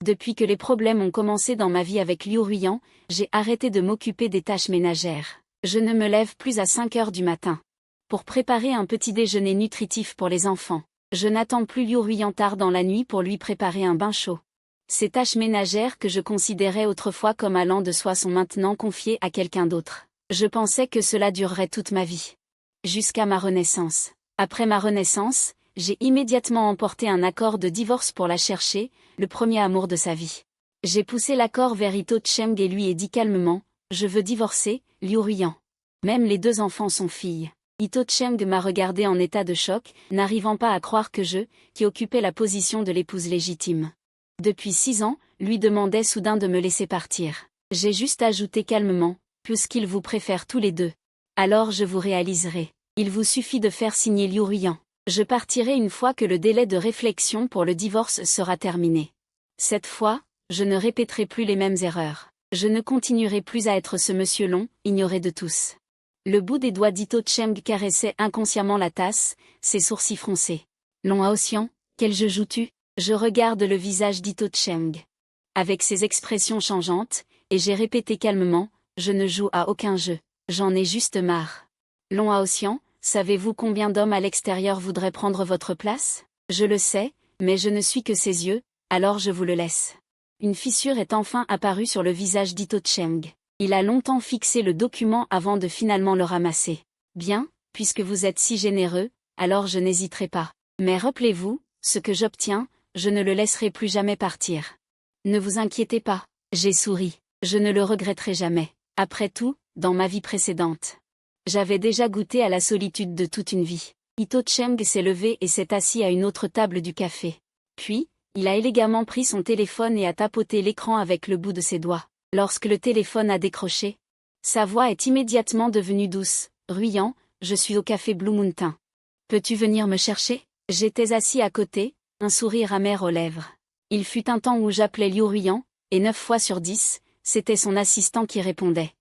Depuis que les problèmes ont commencé dans ma vie avec Liu Ruiyan, j'ai arrêté de m'occuper des tâches ménagères. Je ne me lève plus à 5 heures du matin. Pour préparer un petit déjeuner nutritif pour les enfants, je n'attends plus Liu Ruiyan tard dans la nuit pour lui préparer un bain chaud. Ces tâches ménagères que je considérais autrefois comme allant de soi sont maintenant confiées à quelqu'un d'autre. Je pensais que cela durerait toute ma vie. Jusqu'à ma renaissance. Après ma renaissance, j'ai immédiatement emporté un accord de divorce pour la chercher, le premier amour de sa vie. J'ai poussé l'accord vers Ito Cheng et lui ai dit calmement, « Je veux divorcer, Liu Ruiyan. » Même les 2 enfants sont filles. Ito Cheng m'a regardé en état de choc, n'arrivant pas à croire que je, qui occupais la position de l'épouse légitime. Depuis 6 ans, lui demandait soudain de me laisser partir. J'ai juste ajouté calmement, « Puisqu'ils vous préfèrent tous les deux. Alors je vous réaliserai. Il vous suffit de faire signer Liu Ruiyan. Je partirai une fois que le délai de réflexion pour le divorce sera terminé. Cette fois, je ne répéterai plus les mêmes erreurs. Je ne continuerai plus à être ce monsieur long, ignoré de tous. » Le bout des doigts d'Ito Cheng caressait inconsciemment la tasse, ses sourcils froncés. « Long Haotian, quel jeu joues-tu » Je regarde le visage d'Ito Cheng. Avec ses expressions changeantes, et j'ai répété calmement, « Je ne joue à aucun jeu. J'en ai juste marre. » Long Haotian, savez-vous combien d'hommes à l'extérieur voudraient prendre votre place? Je le sais, mais je ne suis que ses yeux, alors je vous le laisse. Une fissure est enfin apparue sur le visage d'Ito Cheng. Il a longtemps fixé le document avant de finalement le ramasser. Bien, puisque vous êtes si généreux, alors je n'hésiterai pas. Mais rappelez-vous, ce que j'obtiens, je ne le laisserai plus jamais partir. Ne vous inquiétez pas, j'ai souri, je ne le regretterai jamais. Après tout, dans ma vie précédente, j'avais déjà goûté à la solitude de toute une vie. Ito Cheng s'est levé et s'est assis à une autre table du café. Puis, il a élégamment pris son téléphone et a tapoté l'écran avec le bout de ses doigts. Lorsque le téléphone a décroché, sa voix est immédiatement devenue douce. « Ruiyan, je suis au café Blue Mountain. Peux-tu venir me chercher ?» J'étais assis à côté, un sourire amer aux lèvres. Il fut un temps où j'appelais Liu Ruiyan, et 9 fois sur 10, c'était son assistant qui répondait.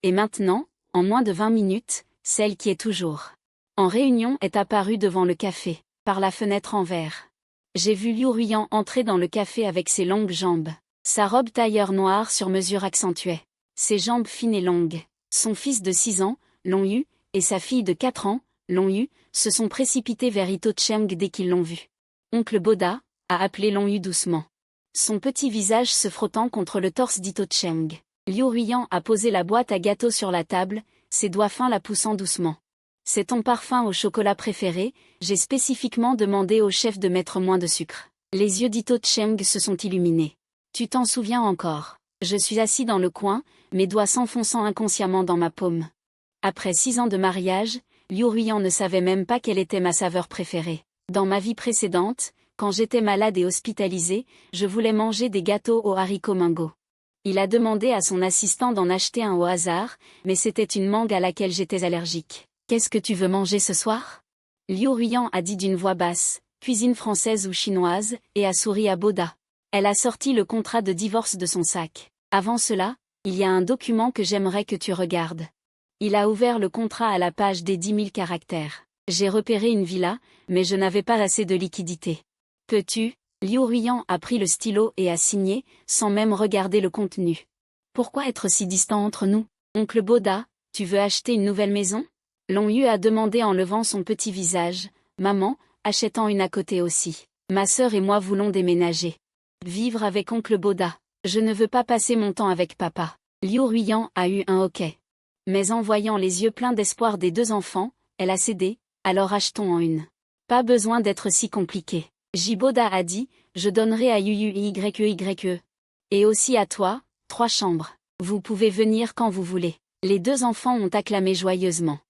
Et maintenant, en moins de 20 minutes, celle qui est toujours en réunion est apparue devant le café, par la fenêtre en verre. J'ai vu Liu Ruiyan entrer dans le café avec ses longues jambes. Sa robe tailleur noire sur mesure accentuait ses jambes fines et longues. Son fils de 6 ans, Long Yu, et sa fille de 4 ans, Long Yu, se sont précipités vers Ito Cheng dès qu'ils l'ont vu. Oncle Boda, a appelé Long Yu doucement. Son petit visage se frottant contre le torse d'Ito Cheng. Liu Ruiyan a posé la boîte à gâteaux sur la table, ses doigts fins la poussant doucement. « C'est ton parfum au chocolat préféré, j'ai spécifiquement demandé au chef de mettre moins de sucre. » Les yeux d'Ito Cheng se sont illuminés. « Tu t'en souviens encore ?» Je suis assis dans le coin, mes doigts s'enfonçant inconsciemment dans ma paume. Après 6 ans de mariage, Liu Ruiyan ne savait même pas quelle était ma saveur préférée. Dans ma vie précédente, quand j'étais malade et hospitalisée, je voulais manger des gâteaux aux haricots mango. Il a demandé à son assistant d'en acheter un au hasard, mais c'était une mangue à laquelle j'étais allergique. « Qu'est-ce que tu veux manger ce soir ?» Liu Ruiyan a dit d'une voix basse, « Cuisine française ou chinoise » et a souri à Boda. Elle a sorti le contrat de divorce de son sac. « Avant cela, il y a un document que j'aimerais que tu regardes. » Il a ouvert le contrat à la page des 10 000 caractères. J'ai repéré une villa, mais je n'avais pas assez de liquidité. « Peux-tu » Liu Ruiyan a pris le stylo et a signé, sans même regarder le contenu. « Pourquoi être si distant entre nous ? Oncle Boda, tu veux acheter une nouvelle maison ?» Long Yu a demandé en levant son petit visage. « Maman, achetant une à côté aussi. Ma sœur et moi voulons déménager. Vivre avec oncle Boda. Je ne veux pas passer mon temps avec papa. » Liu Ruiyan a eu un hoquet. Mais en voyant les yeux pleins d'espoir des 2 enfants, elle a cédé, « Alors achetons en une. Pas besoin d'être si compliqué. » Boda a dit, « Je donnerai à Yue. Et aussi à toi, 3 chambres. Vous pouvez venir quand vous voulez. » Les 2 enfants ont acclamé joyeusement.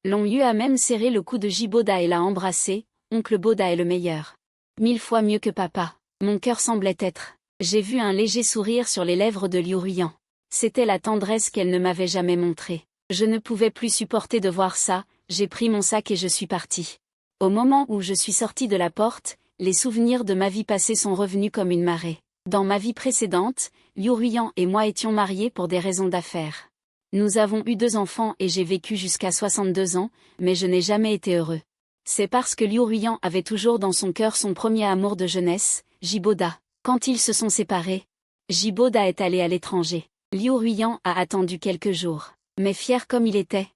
Long Yu a même serré le cou de Boda et l'a embrassé. « Oncle Boda est le meilleur. 1000 fois mieux que papa. » Mon cœur semblait être. J'ai vu un léger sourire sur les lèvres de Liu Ruiyan. C'était la tendresse qu'elle ne m'avait jamais montrée. Je ne pouvais plus supporter de voir ça, j'ai pris mon sac et je suis parti. Au moment où je suis sorti de la porte, les souvenirs de ma vie passée sont revenus comme une marée. Dans ma vie précédente, Liu Ruiyan et moi étions mariés pour des raisons d'affaires. Nous avons eu 2 enfants et j'ai vécu jusqu'à 62 ans, mais je n'ai jamais été heureux. C'est parce que Liu Ruiyan avait toujours dans son cœur son premier amour de jeunesse, Boda. Quand ils se sont séparés, Jiboda est allé à l'étranger. Liu Ruiyan a attendu quelques jours. Mais fier comme il était,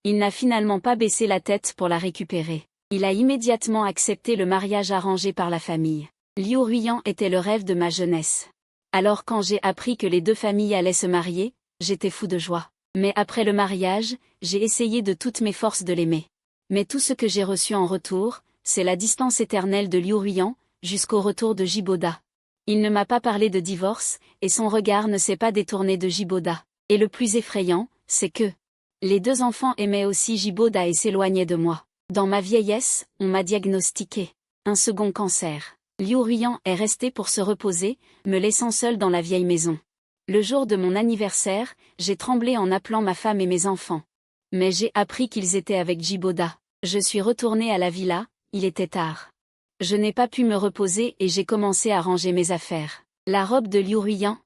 il n'a finalement pas baissé la tête pour la récupérer. Il a immédiatement accepté le mariage arrangé par la famille. Liu Ruiyan était le rêve de ma jeunesse. Alors quand j'ai appris que les deux familles allaient se marier, j'étais fou de joie. Mais après le mariage, j'ai essayé de toutes mes forces de l'aimer. Mais tout ce que j'ai reçu en retour, c'est la distance éternelle de Liu Ruiyan, jusqu'au retour de Jiboda. Il ne m'a pas parlé de divorce, et son regard ne s'est pas détourné de Jiboda. Et le plus effrayant, c'est que les deux enfants aimaient aussi Jiboda et s'éloignaient de moi. Dans ma vieillesse, on m'a diagnostiqué un second cancer. Liu Ruiyan est resté pour se reposer, me laissant seule dans la vieille maison. Le jour de mon anniversaire, j'ai tremblé en appelant ma femme et mes enfants. Mais j'ai appris qu'ils étaient avec Jiboda. Je suis retournée à la villa, il était tard. Je n'ai pas pu me reposer et j'ai commencé à ranger mes affaires. La robe de Liu Ruiyan,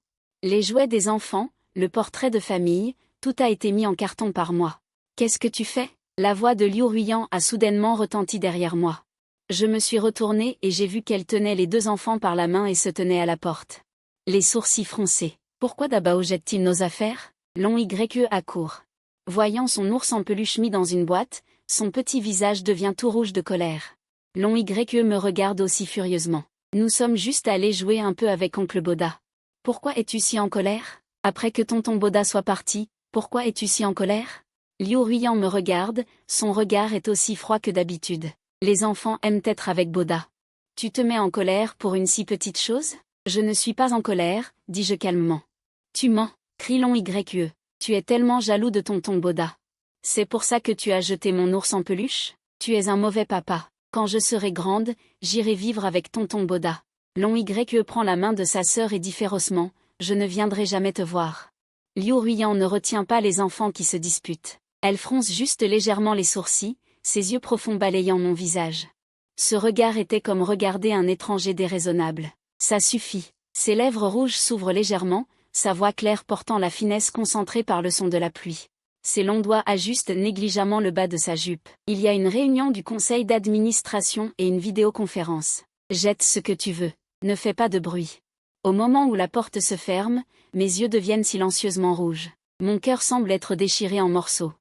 les jouets des enfants, le portrait de famille, tout a été mis en carton par moi. Qu'est-ce que tu fais? La voix de Liu Ruiyan a soudainement retenti derrière moi. Je me suis retournée et j'ai vu qu'elle tenait les deux enfants par la main et se tenait à la porte. Les sourcils froncés. Pourquoi Dabao jette-t-il nos affaires? Long YE à court. Voyant son ours en peluche mis dans une boîte, son petit visage devient tout rouge de colère. Long YE me regarde aussi furieusement. Nous sommes juste allés jouer un peu avec oncle Boda. Pourquoi es-tu si en colère? Après que tonton Boda soit parti, pourquoi es-tu si en colère? Liu Ruiyan me regarde, son regard est aussi froid que d'habitude. Les enfants aiment être avec Boda. Tu te mets en colère pour une si petite chose? Je ne suis pas en colère, dis-je calmement. Tu mens, crie Long YE. Tu es tellement jaloux de tonton Boda. C'est pour ça que tu as jeté mon ours en peluche? Tu es un mauvais papa. Quand je serai grande, j'irai vivre avec tonton Boda. Long YE prend la main de sa sœur et dit férocement, je ne viendrai jamais te voir. Liu Ruiyan ne retient pas les enfants qui se disputent. Elle fronce juste légèrement les sourcils, ses yeux profonds balayant mon visage. Ce regard était comme regarder un étranger déraisonnable. Ça suffit. Ses lèvres rouges s'ouvrent légèrement, sa voix claire portant la finesse concentrée par le son de la pluie. Ses longs doigts ajustent négligemment le bas de sa jupe. Il y a une réunion du conseil d'administration et une vidéoconférence. Jette ce que tu veux. Ne fais pas de bruit. Au moment où la porte se ferme, mes yeux deviennent silencieusement rouges. Mon cœur semble être déchiré en morceaux.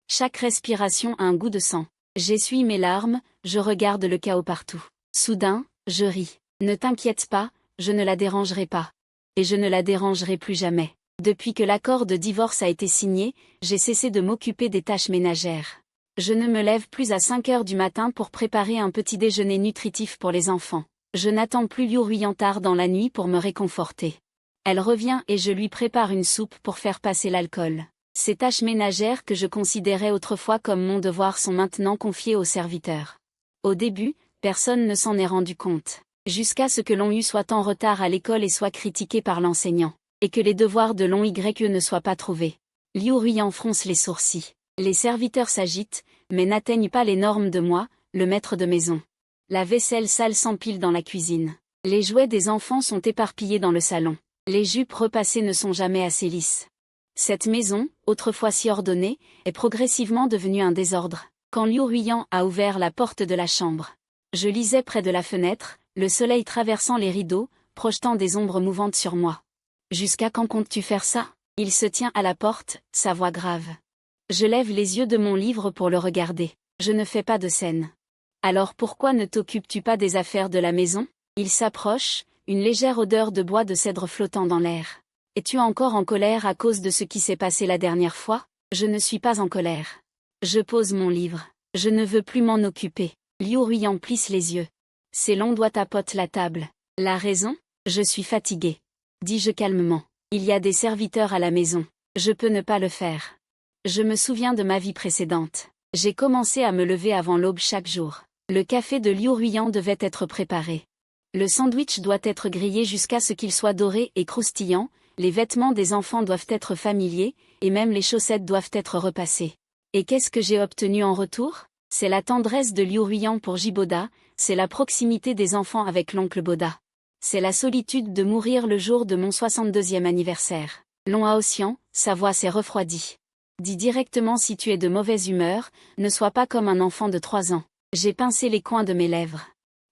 Chaque respiration a un goût de sang. J'essuie mes larmes, je regarde le chaos partout. Soudain, je ris. Ne t'inquiète pas, je ne la dérangerai pas. Et je ne la dérangerai plus jamais. Depuis que l'accord de divorce a été signé, j'ai cessé de m'occuper des tâches ménagères. Je ne me lève plus à 5 heures du matin pour préparer un petit déjeuner nutritif pour les enfants. Je n'attends plus Liu Ruiyan tard dans la nuit pour me réconforter. Elle revient et je lui prépare une soupe pour faire passer l'alcool. Ces tâches ménagères que je considérais autrefois comme mon devoir sont maintenant confiées aux serviteurs. Au début, personne ne s'en est rendu compte. Jusqu'à ce que Long Yu soit en retard à l'école et soit critiqué par l'enseignant. Et que les devoirs de Long YE ne soient pas trouvés. Liu Ruiyan fronce les sourcils. Les serviteurs s'agitent, mais n'atteignent pas les normes de moi, le maître de maison. La vaisselle sale s'empile dans la cuisine. Les jouets des enfants sont éparpillés dans le salon. Les jupes repassées ne sont jamais assez lisses. Cette maison, autrefois si ordonnée, est progressivement devenue un désordre. Quand Liu Ruiyan a ouvert la porte de la chambre. Je lisais près de la fenêtre, le soleil traversant les rideaux, projetant des ombres mouvantes sur moi. Jusqu'à quand comptes-tu faire ça? Il se tient à la porte, sa voix grave. Je lève les yeux de mon livre pour le regarder. Je ne fais pas de scène. Alors pourquoi ne t'occupes-tu pas des affaires de la maison? Il s'approche, une légère odeur de bois de cèdre flottant dans l'air. Es-tu encore en colère à cause de ce qui s'est passé la dernière fois? Je ne suis pas en colère. Je pose mon livre. Je ne veux plus m'en occuper. Liu Ruiyan plisse les yeux. Ses longs doigts tapotent la table. La raison? Je suis fatiguée. Dis-je calmement. Il y a des serviteurs à la maison. Je peux ne pas le faire. Je me souviens de ma vie précédente. J'ai commencé à me lever avant l'aube chaque jour. Le café de Liu Ruiyan devait être préparé. Le sandwich doit être grillé jusqu'à ce qu'il soit doré et croustillant, les vêtements des enfants doivent être familiers, et même les chaussettes doivent être repassées. Et qu'est-ce que j'ai obtenu en retour? C'est la tendresse de Liu Ruiyan pour Jiboda, c'est la proximité des enfants avec l'oncle Boda. C'est la solitude de mourir le jour de mon 62e anniversaire. Long Haotian, sa voix s'est refroidie. Dis directement si tu es de mauvaise humeur, ne sois pas comme un enfant de 3 ans. J'ai pincé les coins de mes lèvres.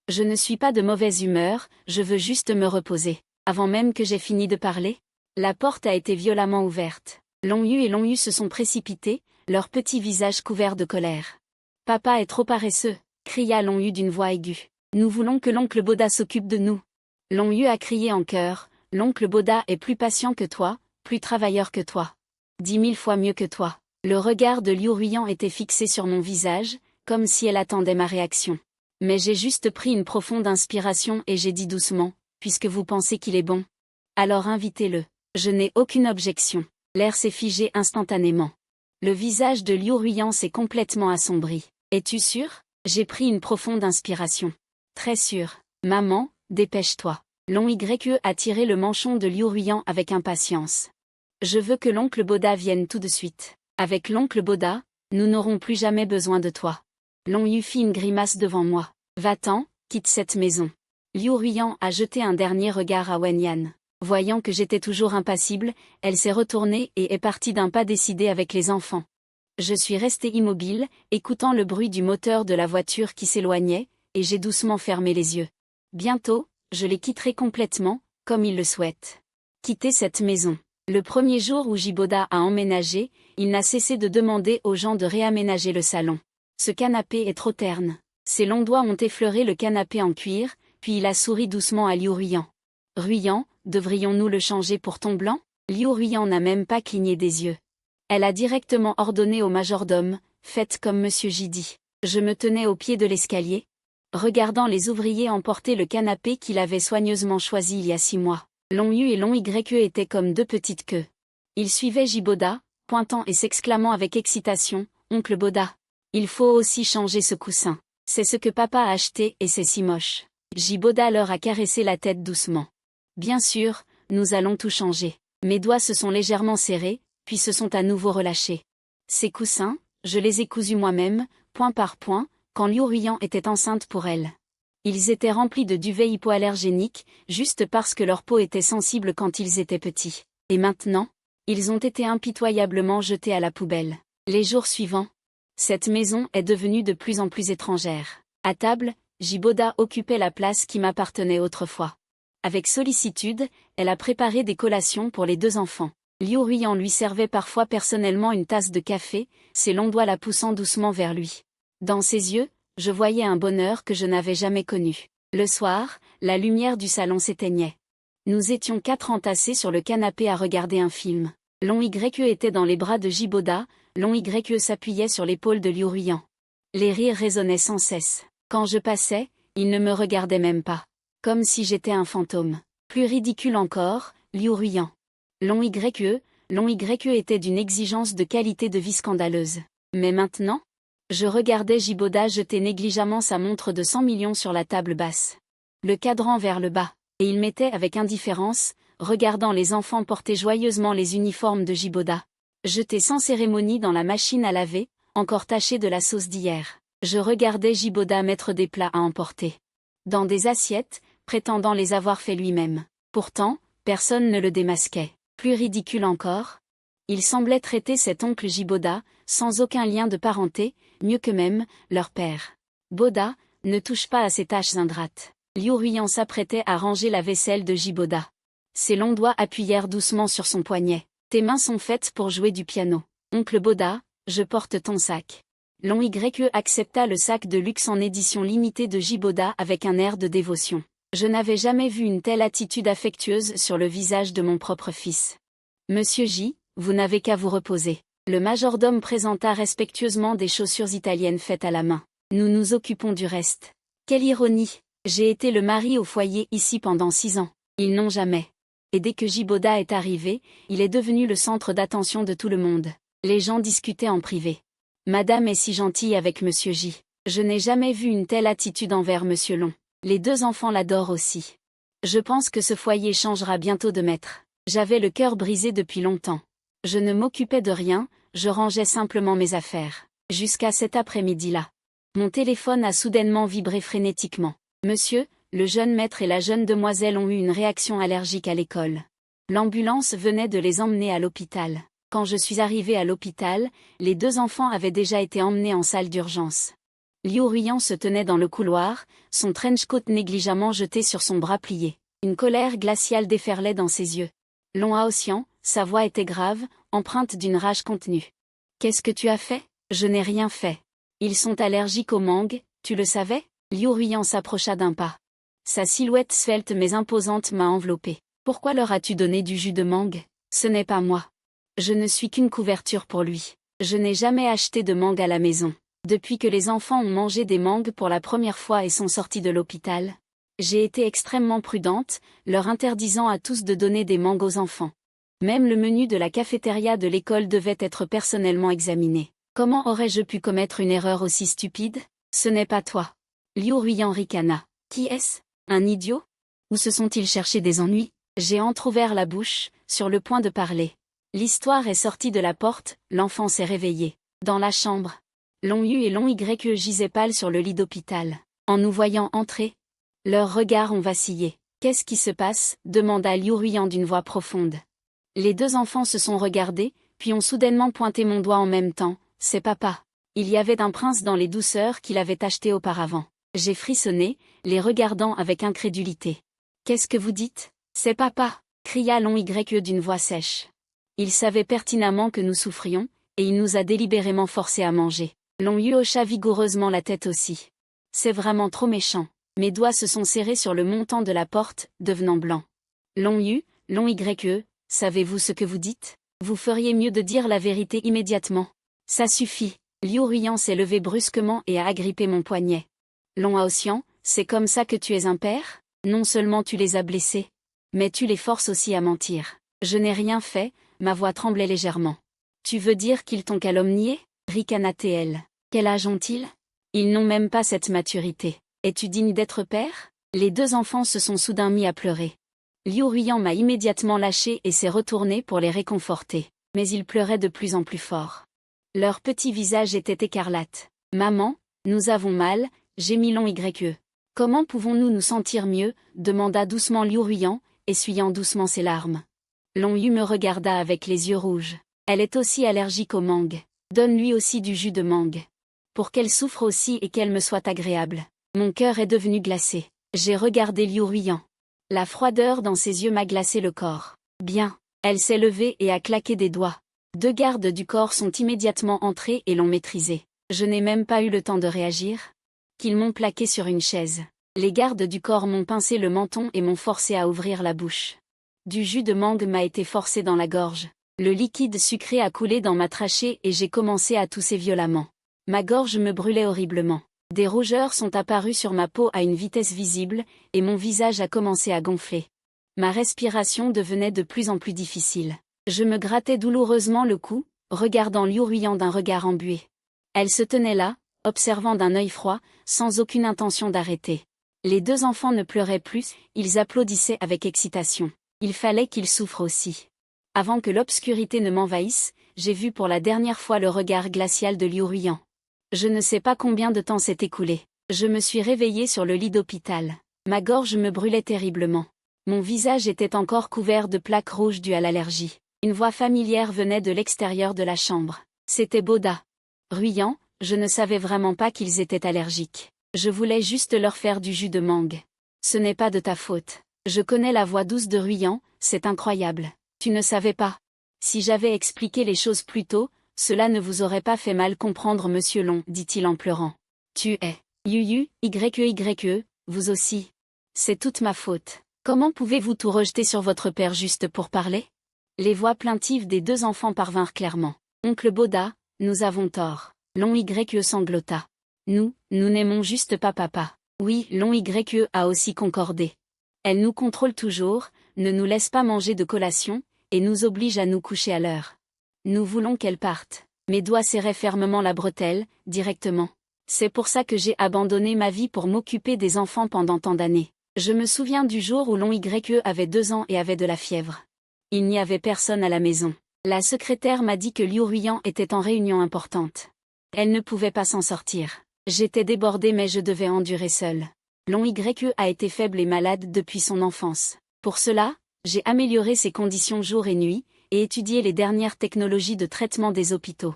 Je ne suis pas de mauvaise humeur, je veux juste me reposer. avant même que j'aie fini de parler. La porte a été violemment ouverte. Long Yu et Long Yu se sont précipités, leurs petits visages couverts de colère. « Papa est trop paresseux !» cria Long Yu d'une voix aiguë. « Nous voulons que l'oncle Boda s'occupe de nous. » Long Yu a crié en chœur. « L'oncle Boda est plus patient que toi, plus travailleur que toi. 10 000 fois mieux que toi. » Le regard de Liu Ruiyan était fixé sur mon visage, comme si elle attendait ma réaction. Mais j'ai juste pris une profonde inspiration et j'ai dit doucement, « Puisque vous pensez qu'il est bon. Alors invitez-le. » Je n'ai aucune objection. L'air s'est figé instantanément. Le visage de Liu Ruiyan s'est complètement assombri. « Es-tu sûr ?» J'ai pris une profonde inspiration. « Très sûr. Maman, dépêche-toi. » Long Yu a tiré le manchon de Liu Ruiyan avec impatience. « Je veux que l'oncle Boda vienne tout de suite. Avec l'oncle Boda, nous n'aurons plus jamais besoin de toi. » Long Yu fit une grimace devant moi. « Va-t'en, quitte cette maison. » Liu Ruiyan a jeté un dernier regard à Wen Yan. Voyant que j'étais toujours impassible, elle s'est retournée et est partie d'un pas décidé avec les enfants. Je suis resté immobile, écoutant le bruit du moteur de la voiture qui s'éloignait, et j'ai doucement fermé les yeux. Bientôt, je les quitterai complètement, comme ils le souhaitent. Quitter cette maison. Le premier jour où Jiboda a emménagé, il n'a cessé de demander aux gens de réaménager le salon. Ce canapé est trop terne. Ses longs doigts ont effleuré le canapé en cuir, puis il a souri doucement à Liu Ruiyan. « Ruiyan, devrions-nous le changer pour ton blanc ?» Liu Ruiyan n'a même pas cligné des yeux. Elle a directement ordonné au majordome, « Faites comme Monsieur J dit. » Je me tenais au pied de l'escalier, regardant les ouvriers emporter le canapé qu'il avait soigneusement choisi il y a 6 mois. Long Yu et Long Yu étaient comme 2 petites queues. Ils suivaient Jiboda, pointant et s'exclamant avec excitation, « Oncle Boda, il faut aussi changer ce coussin. C'est ce que papa a acheté et c'est si moche. » Jiboda leur a caressé la tête doucement. « Bien sûr, nous allons tout changer. » Mes doigts se sont légèrement serrés, puis se sont à nouveau relâchés. Ces coussins, je les ai cousus moi-même, point par point, quand Liu Ruiyan était enceinte pour elle. Ils étaient remplis de duvet hypoallergénique, juste parce que leur peau était sensible quand ils étaient petits. Et maintenant, ils ont été impitoyablement jetés à la poubelle. Les jours suivants, cette maison est devenue de plus en plus étrangère. À table, Jiboda occupait la place qui m'appartenait autrefois. Avec sollicitude, elle a préparé des collations pour les 2 enfants. Liu Ruiyan lui servait parfois personnellement une tasse de café, ses longs doigts la poussant doucement vers lui. Dans ses yeux, je voyais un bonheur que je n'avais jamais connu. Le soir, la lumière du salon s'éteignait. Nous étions 4 entassés sur le canapé à regarder un film. Long Yu était dans les bras de Jiboda, Long Yu s'appuyait sur l'épaule de Liu Ruiyan. Les rires résonnaient sans cesse. Quand je passais, ils ne me regardaient même pas. Comme si j'étais un fantôme. Plus ridicule encore, Liu Ruiyan. Long Yu était d'une exigence de qualité de vie scandaleuse. Mais maintenant, je regardais Jiboda jeter négligemment sa montre de 100 millions sur la table basse. Le cadran vers le bas, et il mettait avec indifférence, regardant les enfants porter joyeusement les uniformes de Jiboda. Jetés sans cérémonie dans la machine à laver, encore tachés de la sauce d'hier. Je regardais Jiboda mettre des plats à emporter dans des assiettes, prétendant les avoir fait lui-même. Pourtant, personne ne le démasquait. Plus ridicule encore, il semblait traiter cet oncle Jiboda, sans aucun lien de parenté, mieux que même, leur père. Boda, ne touche pas à ces tâches ingrates. Liu Ruiyan s'apprêtait à ranger la vaisselle de Jiboda. Ses longs doigts appuyèrent doucement sur son poignet. Tes mains sont faites pour jouer du piano. Oncle Boda, je porte ton sac. Long Yu accepta le sac de luxe en édition limitée de Jiboda avec un air de dévotion. Je n'avais jamais vu une telle attitude affectueuse sur le visage de mon propre fils. Monsieur J, vous n'avez qu'à vous reposer. Le majordome présenta respectueusement des chaussures italiennes faites à la main. Nous nous occupons du reste. Quelle ironie! J'ai été le mari au foyer ici pendant 6 ans. Ils n'ont jamais. Et dès que Jiboda est arrivé, il est devenu le centre d'attention de tout le monde. Les gens discutaient en privé. Madame est si gentille avec Monsieur J. Je n'ai jamais vu une telle attitude envers Monsieur Long. Les 2 enfants l'adorent aussi. Je pense que ce foyer changera bientôt de maître. J'avais le cœur brisé depuis longtemps. Je ne m'occupais de rien, je rangeais simplement mes affaires. Jusqu'à cet après-midi-là. Mon téléphone a soudainement vibré frénétiquement. Monsieur, le jeune maître et la jeune demoiselle ont eu une réaction allergique à l'école. L'ambulance venait de les emmener à l'hôpital. Quand je suis arrivé à l'hôpital, les 2 enfants avaient déjà été emmenés en salle d'urgence. Liu Ruiyan se tenait dans le couloir, son trench coat négligemment jeté sur son bras plié. Une colère glaciale déferlait dans ses yeux. Long Haotian, sa voix était grave, empreinte d'une rage contenue. Qu'est-ce que tu as fait? Je n'ai rien fait. Ils sont allergiques aux mangues, tu le savais? Liu Ruiyan s'approcha d'un pas. Sa silhouette svelte mais imposante m'a enveloppé. Pourquoi leur as-tu donné du jus de mangue? Ce n'est pas moi. Je ne suis qu'une couverture pour lui. Je n'ai jamais acheté de mangue à la maison. Depuis que les enfants ont mangé des mangues pour la première fois et sont sortis de l'hôpital, j'ai été extrêmement prudente, leur interdisant à tous de donner des mangues aux enfants. Même le menu de la cafétéria de l'école devait être personnellement examiné. Comment aurais-je pu commettre une erreur aussi stupide? Ce n'est pas toi. Liu Ruiyan ricana. Qui est-ce? Un idiot? Où se sont-ils cherchés des ennuis? J'ai entrouvert la bouche, sur le point de parler. L'histoire est sortie de la porte, l'enfant s'est réveillé. Dans la chambre. Long Yu et Long Y gisaient pâles sur le lit d'hôpital. En nous voyant entrer, leurs regards ont vacillé. Qu'est-ce qui se passe? Demanda Liu Ruiyan d'une voix profonde. Les deux enfants se sont regardés, puis ont soudainement pointé mon doigt en même temps. C'est papa. Il y avait un prince dans les douceurs qu'il avait acheté auparavant. J'ai frissonné, les regardant avec incrédulité. Qu'est-ce que vous dites? C'est papa, cria Long Y d'une voix sèche. Il savait pertinemment que nous souffrions, et il nous a délibérément forcés à manger. Long Yu hocha vigoureusement la tête aussi. C'est vraiment trop méchant. Mes doigts se sont serrés sur le montant de la porte, devenant blanc. Long Yu, Long Y, savez-vous ce que vous dites? Vous feriez mieux de dire la vérité immédiatement. Ça suffit. Liu Ruiyan s'est levé brusquement et a agrippé mon poignet. Long Haotian, c'est comme ça que tu es un père? Non seulement tu les as blessés, mais tu les forces aussi à mentir. Je n'ai rien fait, ma voix tremblait légèrement. Tu veux dire qu'ils t'ont calomnié? Ricana-t-elle. Quel âge ont-ils? Ils n'ont même pas cette maturité. Es-tu digne d'être père? Les deux enfants se sont soudain mis à pleurer. Liu Ruiyan m'a immédiatement lâché et s'est retourné pour les réconforter. Mais ils pleuraient de plus en plus fort. Leur petit visage était écarlate. Maman, nous avons mal, gémit Long Y. Comment pouvons-nous nous sentir mieux? Demanda doucement Liu Ruiyan, essuyant doucement ses larmes. Long Yu me regarda avec les yeux rouges. Elle est aussi allergique aux mangues. Donne-lui aussi du jus de mangue. Pour qu'elle souffre aussi et qu'elle me soit agréable. Mon cœur est devenu glacé. J'ai regardé Liu Ruiyan. La froideur dans ses yeux m'a glacé le corps. Bien. Elle s'est levée et a claqué des doigts. Deux gardes du corps sont immédiatement entrés et l'ont maîtrisée. Je n'ai même pas eu le temps de réagir. Qu'ils m'ont plaqué sur une chaise. Les gardes du corps m'ont pincé le menton et m'ont forcé à ouvrir la bouche. Du jus de mangue m'a été forcé dans la gorge. Le liquide sucré a coulé dans ma trachée et j'ai commencé à tousser violemment. Ma gorge me brûlait horriblement. Des rougeurs sont apparues sur ma peau à une vitesse visible, et mon visage a commencé à gonfler. Ma respiration devenait de plus en plus difficile. Je me grattais douloureusement le cou, regardant Liu Ruiyan d'un regard embué. Elle se tenait là, observant d'un œil froid, sans aucune intention d'arrêter. Les deux enfants ne pleuraient plus, ils applaudissaient avec excitation. Il fallait qu'ils souffrent aussi. Avant que l'obscurité ne m'envahisse, j'ai vu pour la dernière fois le regard glacial de Liu Ruiyan. Je ne sais pas combien de temps s'est écoulé. Je me suis réveillée sur le lit d'hôpital. Ma gorge me brûlait terriblement. Mon visage était encore couvert de plaques rouges dues à l'allergie. Une voix familière venait de l'extérieur de la chambre. C'était Boda. Ruiyan, je ne savais vraiment pas qu'ils étaient allergiques. Je voulais juste leur faire du jus de mangue. Ce n'est pas de ta faute. Je connais la voix douce de Ruiyan, c'est incroyable. Tu ne savais pas. Si j'avais expliqué les choses plus tôt, cela ne vous aurait pas fait mal comprendre Monsieur Long, dit-il en pleurant. Tu es. Yu, Y, vous aussi. C'est toute ma faute. Comment pouvez-vous tout rejeter sur votre père juste pour parler? Les voix plaintives des deux enfants parvinrent clairement. Oncle Boda, nous avons tort. Long Y sanglota. Nous n'aimons juste pas papa. Oui, Long Y a aussi concordé. Elle nous contrôle toujours, ne nous laisse pas manger de collation, et nous oblige à nous coucher à l'heure. Nous voulons qu'elle parte. Mes doigts serraient fermement la bretelle, directement. C'est pour ça que j'ai abandonné ma vie pour m'occuper des enfants pendant tant d'années. Je me souviens du jour où Long Y avait 2 ans et avait de la fièvre. Il n'y avait personne à la maison. La secrétaire m'a dit que Liu Ruiyan était en réunion importante. Elle ne pouvait pas s'en sortir. J'étais débordée mais je devais endurer seule. Long Y a été faible et malade depuis son enfance. Pour cela, j'ai amélioré ses conditions jour et nuit, et étudié les dernières technologies de traitement des hôpitaux.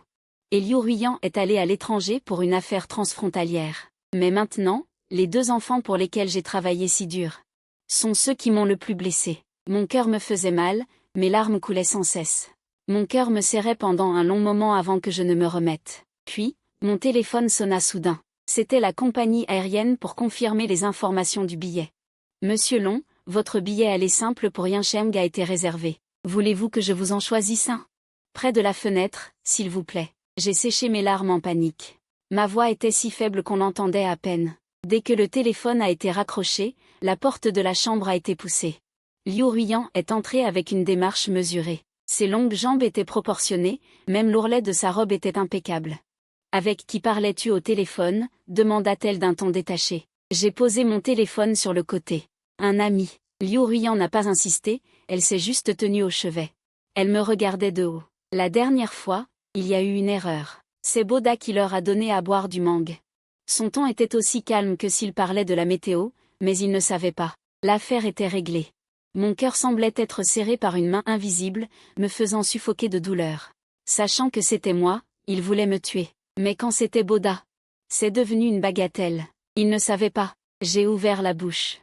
Et Liu Ruiyan est allé à l'étranger pour une affaire transfrontalière. Mais maintenant, les 2 enfants pour lesquels j'ai travaillé si dur. sont ceux qui m'ont le plus blessé. Mon cœur me faisait mal, mes larmes coulaient sans cesse. Mon cœur me serrait pendant un long moment avant que je ne me remette. Puis, mon téléphone sonna soudain. C'était la compagnie aérienne pour confirmer les informations du billet. Monsieur Long, votre billet aller simple pour Yincheng a été réservé. Voulez-vous que je vous en choisisse un? Près de la fenêtre, s'il vous plaît. J'ai séché mes larmes en panique. Ma voix était si faible qu'on l'entendait à peine. Dès que le téléphone a été raccroché, la porte de la chambre a été poussée. Liu Ruiyan est entré avec une démarche mesurée. Ses longues jambes étaient proportionnées, même l'ourlet de sa robe était impeccable. « Avec qui parlais-tu au téléphone » demanda-t-elle d'un ton détaché. J'ai posé mon téléphone sur le côté. Un ami. Liu Ruiyan n'a pas insisté, elle s'est juste tenue au chevet. Elle me regardait de haut. La dernière fois, il y a eu une erreur. C'est Boda qui leur a donné à boire du mangue. Son ton était aussi calme que s'il parlait de la météo, mais il ne savait pas. L'affaire était réglée. Mon cœur semblait être serré par une main invisible, me faisant suffoquer de douleur. Sachant que c'était moi, il voulait me tuer. Mais quand c'était Boda, c'est devenu une bagatelle. Il ne savait pas. J'ai ouvert la bouche.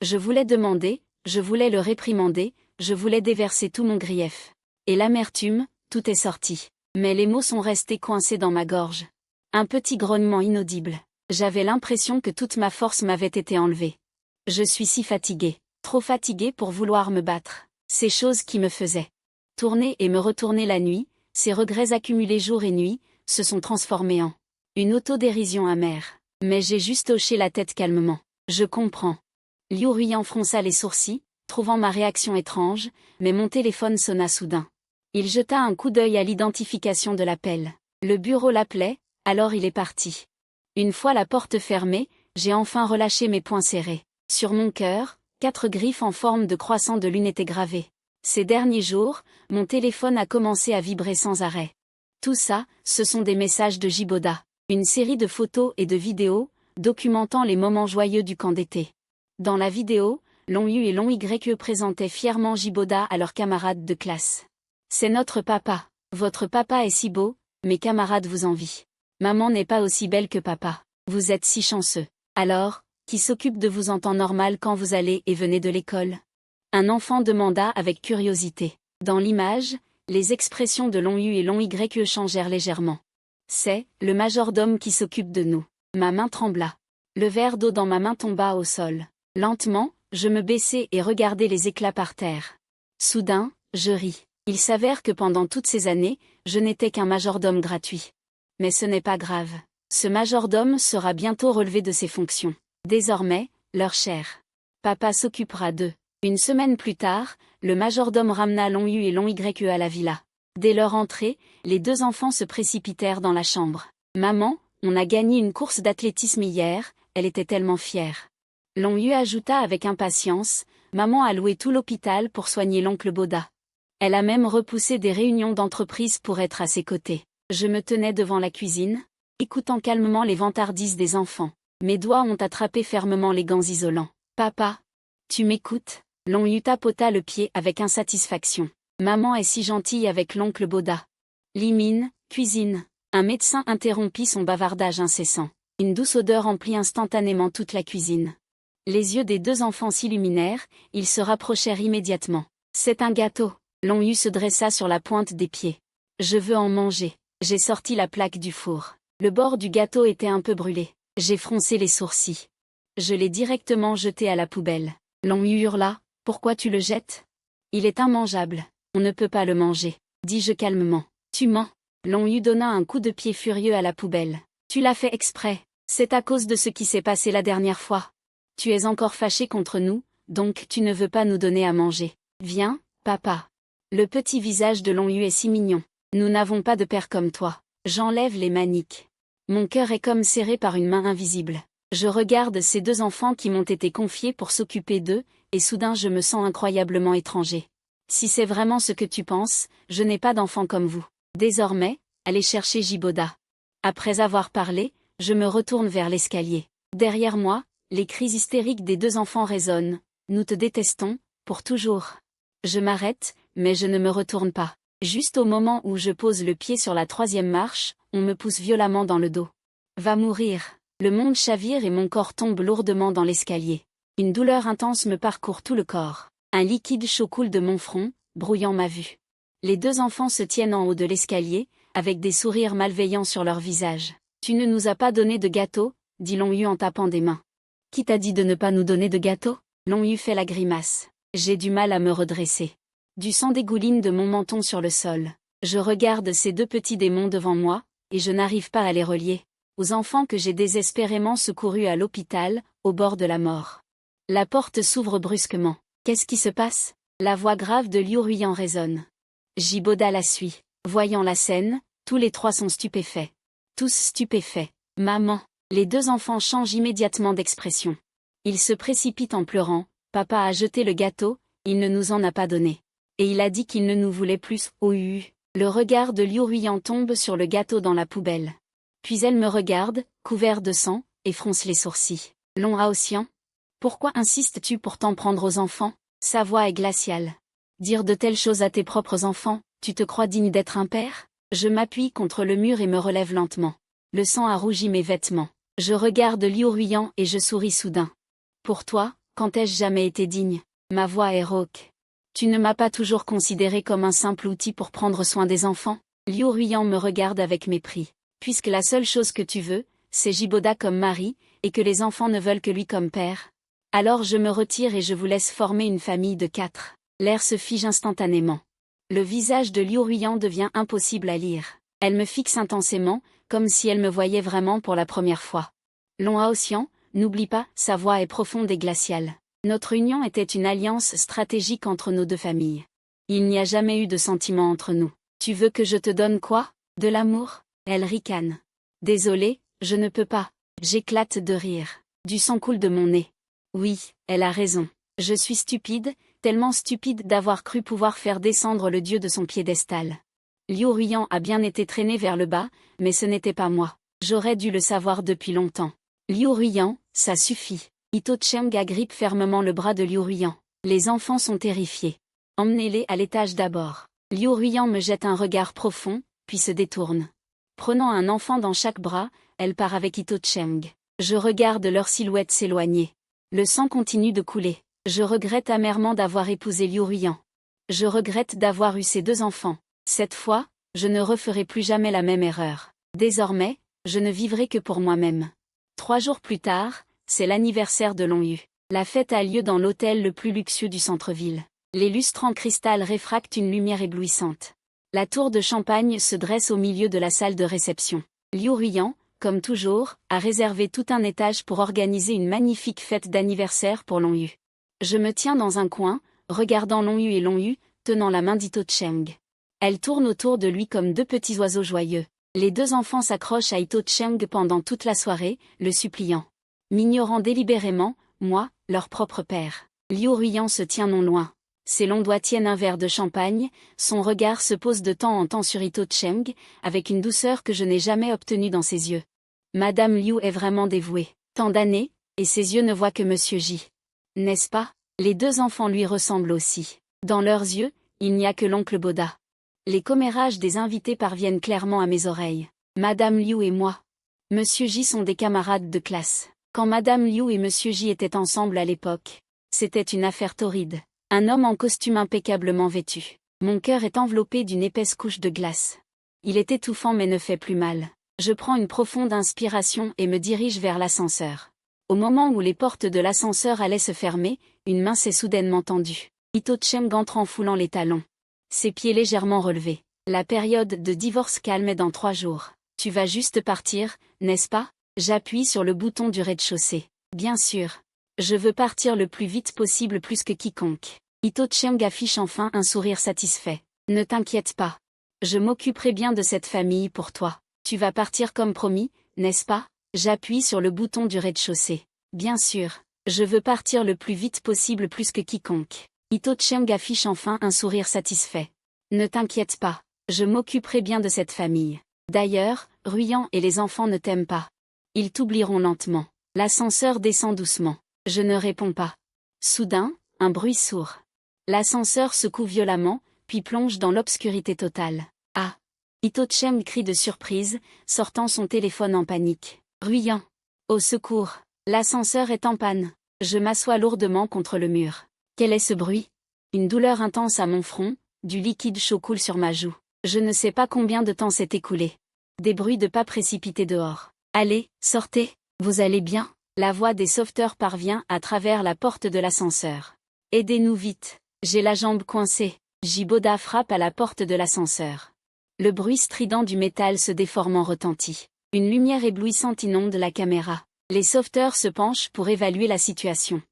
Je voulais demander, je voulais le réprimander, je voulais déverser tout mon grief. Et l'amertume, tout est sorti. Mais les mots sont restés coincés dans ma gorge. Un petit grognement inaudible. J'avais l'impression que toute ma force m'avait été enlevée. Je suis si fatiguée. Trop fatiguée pour vouloir me battre. Ces choses qui me faisaient tourner et me retourner la nuit, ces regrets accumulés jour et nuit, se sont transformés en une autodérision amère. Mais j'ai juste hoché la tête calmement. Je comprends. Liu Ruiyan fronça les sourcils, trouvant ma réaction étrange, mais mon téléphone sonna soudain. Il jeta un coup d'œil à l'identification de l'appel. Le bureau l'appelait, alors il est parti. Une fois la porte fermée, j'ai enfin relâché mes poings serrés. Sur mon cœur, 4 griffes en forme de croissant de lune étaient gravées. Ces derniers jours, mon téléphone a commencé à vibrer sans arrêt. Tout ça, ce sont des messages de Jiboda. Une série de photos et de vidéos, documentant les moments joyeux du camp d'été. Dans la vidéo, Long Yu et Long Ye présentaient fièrement Jiboda à leurs camarades de classe. C'est notre papa. Votre papa est si beau, mes camarades vous envient. Maman n'est pas aussi belle que papa. Vous êtes si chanceux. Alors, qui s'occupe de vous en temps normal quand vous allez et venez de l'école? Un enfant demanda avec curiosité. Dans l'image, les expressions de Long Yu et Long Ye changèrent légèrement. C'est le majordome qui s'occupe de nous. Ma main trembla. Le verre d'eau dans ma main tomba au sol. Lentement, je me baissai et regardai les éclats par terre. Soudain, je ris. Il s'avère que pendant toutes ces années, je n'étais qu'un majordome gratuit. Mais ce n'est pas grave. Ce majordome sera bientôt relevé de ses fonctions. Désormais, leur cher papa s'occupera d'eux. Une semaine plus tard, le majordome ramena Long Yu et Long Ye à la villa. Dès leur entrée, les 2 enfants se précipitèrent dans la chambre. Maman, on a gagné une course d'athlétisme hier, elle était tellement fière. Long Yu ajouta avec impatience, maman a loué tout l'hôpital pour soigner l'oncle Boda. Elle a même repoussé des réunions d'entreprise pour être à ses côtés. Je me tenais devant la cuisine, écoutant calmement les vantardises des enfants. Mes doigts ont attrapé fermement les gants isolants. Papa, tu m'écoutes? Long Yu tapota le pied avec insatisfaction. Maman est si gentille avec l'oncle Boda. Limine, cuisine. Un médecin interrompit son bavardage incessant. Une douce odeur emplit instantanément toute la cuisine. Les yeux des 2 enfants s'illuminèrent, ils se rapprochèrent immédiatement. C'est un gâteau. Long Yu se dressa sur la pointe des pieds. Je veux en manger. J'ai sorti la plaque du four. Le bord du gâteau était un peu brûlé. J'ai froncé les sourcils. Je l'ai directement jeté à la poubelle. Long Yu hurla, pourquoi tu le jettes? Il est immangeable. On ne peut pas le manger, dis-je calmement. Tu mens. Long Yu donna un coup de pied furieux à la poubelle. Tu l'as fait exprès. C'est à cause de ce qui s'est passé la dernière fois. Tu es encore fâché contre nous, donc tu ne veux pas nous donner à manger. Viens, papa. Le petit visage de Long Yu est si mignon. Nous n'avons pas de père comme toi. J'enlève les maniques. Mon cœur est comme serré par une main invisible. Je regarde ces 2 enfants qui m'ont été confiés pour s'occuper d'eux, et soudain je me sens incroyablement étranger. Si c'est vraiment ce que tu penses, je n'ai pas d'enfant comme vous. Désormais, allez chercher Jiboda. Après avoir parlé, je me retourne vers l'escalier. Derrière moi, les cris hystériques des 2 enfants résonnent. Nous te détestons, pour toujours. Je m'arrête, mais je ne me retourne pas. Juste au moment où je pose le pied sur la 3e marche, on me pousse violemment dans le dos. Va mourir. Le monde chavire et mon corps tombe lourdement dans l'escalier. Une douleur intense me parcourt tout le corps. Un liquide chaud coule de mon front, brouillant ma vue. Les deux enfants se tiennent en haut de l'escalier, avec des sourires malveillants sur leurs visages. « Tu ne nous as pas donné de gâteau ?» dit Long-Yu en tapant des mains. « Qui t'a dit de ne pas nous donner de gâteau ?» Long-Yu fait la grimace. J'ai du mal à me redresser. Du sang dégouline de mon menton sur le sol. Je regarde ces deux petits démons devant moi, et je n'arrive pas à les relier aux enfants que j'ai désespérément secourus à l'hôpital, au bord de la mort. La porte s'ouvre brusquement. Qu'est-ce qui se passe? La voix grave de Liu Ruiyan résonne. Jiboda la suit. Voyant la scène, tous les trois sont stupéfaits. Tous stupéfaits. Maman. Les deux enfants changent immédiatement d'expression. Ils se précipitent en pleurant. Papa a jeté le gâteau, il ne nous en a pas donné. Et il a dit qu'il ne nous voulait plus. Le regard de Liu Ruiyan tombe sur le gâteau dans la poubelle. Puis elle me regarde, couvert de sang, et fronce les sourcils. Long Haoxian, pourquoi insistes-tu pour t'en prendre aux enfants? Sa voix est glaciale. Dire de telles choses à tes propres enfants, tu te crois digne d'être un père? Je m'appuie contre le mur et me relève lentement. Le sang a rougi mes vêtements. Je regarde Liu Ruiyan et je souris soudain. Pour toi, quand ai-je jamais été digne? Ma voix est rauque. Tu ne m'as pas toujours considéré comme un simple outil pour prendre soin des enfants? Liu Ruiyan me regarde avec mépris. Puisque la seule chose que tu veux, c'est Jiboda comme mari, et que les enfants ne veulent que lui comme père. Alors je me retire et je vous laisse former une famille de 4. L'air se fige instantanément. Le visage de Liu Ruiyan devient impossible à lire. Elle me fixe intensément, comme si elle me voyait vraiment pour la première fois. Long Haoxian, n'oublie pas, sa voix est profonde et glaciale. Notre union était une alliance stratégique entre nos deux familles. Il n'y a jamais eu de sentiment entre nous. Tu veux que je te donne quoi? De l'amour? Elle ricane. Désolée, je ne peux pas. J'éclate de rire. Du sang coule de mon nez. Oui, elle a raison. Je suis stupide, tellement stupide d'avoir cru pouvoir faire descendre le dieu de son piédestal. Liu Ruiyan a bien été traîné vers le bas, mais ce n'était pas moi. J'aurais dû le savoir depuis longtemps. Liu Ruiyan, ça suffit. Ito Cheng agrippe fermement le bras de Liu Ruiyan. Les enfants sont terrifiés. Emmenez-les à l'étage d'abord. Liu Ruiyan me jette un regard profond, puis se détourne. Prenant un enfant dans chaque bras, elle part avec Ito Cheng. Je regarde leur silhouette s'éloigner. Le sang continue de couler. Je regrette amèrement d'avoir épousé Liu Ruiyan. Je regrette d'avoir eu ces deux enfants. Cette fois, je ne referai plus jamais la même erreur. Désormais, je ne vivrai que pour moi-même. 3 jours plus tard, c'est l'anniversaire de Long-Yu. La fête a lieu dans l'hôtel le plus luxueux du centre-ville. Les lustres en cristal réfractent une lumière éblouissante. La tour de champagne se dresse au milieu de la salle de réception. Liu Ruiyan, comme toujours, a réservé tout un étage pour organiser une magnifique fête d'anniversaire pour Long-Yu. Je me tiens dans un coin, regardant Long-Yu et Long-Yu, tenant la main d'Ito Cheng. Elle tourne autour de lui comme deux petits oiseaux joyeux. Les deux enfants s'accrochent à Ito Cheng pendant toute la soirée, le suppliant. M'ignorant délibérément, moi, leur propre père. Liu Ruiyan se tient non loin. Ses longs doigts tiennent un verre de champagne, son regard se pose de temps en temps sur Ito Cheng, avec une douceur que je n'ai jamais obtenue dans ses yeux. Madame Liu est vraiment dévouée. Tant d'années, et ses yeux ne voient que Monsieur J. N'est-ce pas? Les deux enfants lui ressemblent aussi. Dans leurs yeux, il n'y a que l'oncle Boda. Les commérages des invités parviennent clairement à mes oreilles. Madame Liu et moi. Monsieur J sont des camarades de classe. Quand Madame Liu et Monsieur J étaient ensemble à l'époque, c'était une affaire torride. Un homme en costume impeccablement vêtu. Mon cœur est enveloppé d'une épaisse couche de glace. Il est étouffant mais ne fait plus mal. Je prends une profonde inspiration et me dirige vers l'ascenseur. Au moment où les portes de l'ascenseur allaient se fermer, une main s'est soudainement tendue. Ito Cheng entre en foulant les talons. Ses pieds légèrement relevés. La période de divorce calme est dans 3 jours. Tu vas juste partir, n'est-ce pas? J'appuie sur le bouton du rez-de-chaussée. Bien sûr. Je veux partir le plus vite possible plus que quiconque. Ito Cheng affiche enfin un sourire satisfait. Ne t'inquiète pas. Je m'occuperai bien de cette famille pour toi. Tu vas partir comme promis, n'est-ce pas? J'appuie sur le bouton du rez-de-chaussée. Bien sûr. Je veux partir le plus vite possible plus que quiconque. Ito Cheng affiche enfin un sourire satisfait. Ne t'inquiète pas. Je m'occuperai bien de cette famille. D'ailleurs, Ruiyan et les enfants ne t'aiment pas. Ils t'oublieront lentement. L'ascenseur descend doucement. Je ne réponds pas. Soudain, un bruit sourd. L'ascenseur secoue violemment, puis plonge dans l'obscurité totale. Ah! Ito Cheng crie de surprise, sortant son téléphone en panique. Ruiyan! Au secours! L'ascenseur est en panne. Je m'assois lourdement contre le mur. Quel est ce bruit? Une douleur intense à mon front, du liquide chaud coule sur ma joue. Je ne sais pas combien de temps s'est écoulé. Des bruits de pas précipités dehors. Allez, sortez, vous allez bien? La voix des sauveteurs parvient à travers la porte de l'ascenseur. Aidez-nous vite, j'ai la jambe coincée. Jiboda frappe à la porte de l'ascenseur. Le bruit strident du métal se déformant retentit. Une lumière éblouissante inonde la caméra. Les sauveteurs se penchent pour évaluer la situation.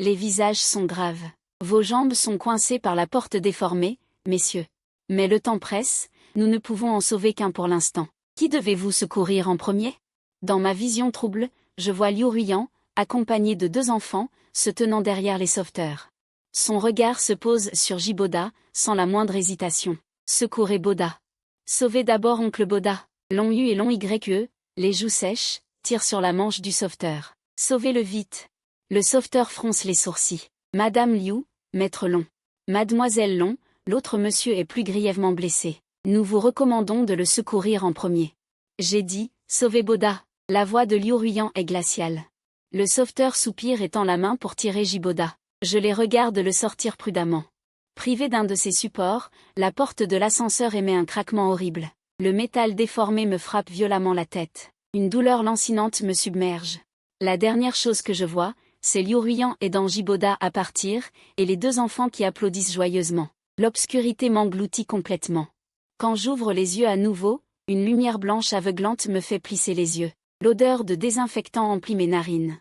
Les visages sont graves. Vos jambes sont coincées par la porte déformée, messieurs. Mais le temps presse, nous ne pouvons en sauver qu'un pour l'instant. Qui devez-vous secourir en premier? Dans ma vision trouble, je vois Liu Ruiyan, accompagné de 2 enfants, se tenant derrière les sauveteurs. Son regard se pose sur Jiboda, sans la moindre hésitation. Secourez Boda. Sauvez d'abord oncle Boda. Long U et long YE, les joues sèches, tire sur la manche du sauveteur. Sauvez-le vite. Le sauveteur fronce les sourcils. Madame Liu, maître Long. Mademoiselle Long, l'autre monsieur est plus grièvement blessé. Nous vous recommandons de le secourir en premier. J'ai dit, sauvez Boda. La voix de Liu Ruiyan est glaciale. Le sauveteur soupire et tend la main pour tirer Jiboda. Je les regarde le sortir prudemment. Privé d'un de ses supports, la porte de l'ascenseur émet un craquement horrible. Le métal déformé me frappe violemment la tête. Une douleur lancinante me submerge. La dernière chose que je vois, c'est Liu Ruiyan aidant Jiboda à partir, et les 2 enfants qui applaudissent joyeusement. L'obscurité m'engloutit complètement. Quand j'ouvre les yeux à nouveau, une lumière blanche aveuglante me fait plisser les yeux. L'odeur de désinfectant emplit mes narines.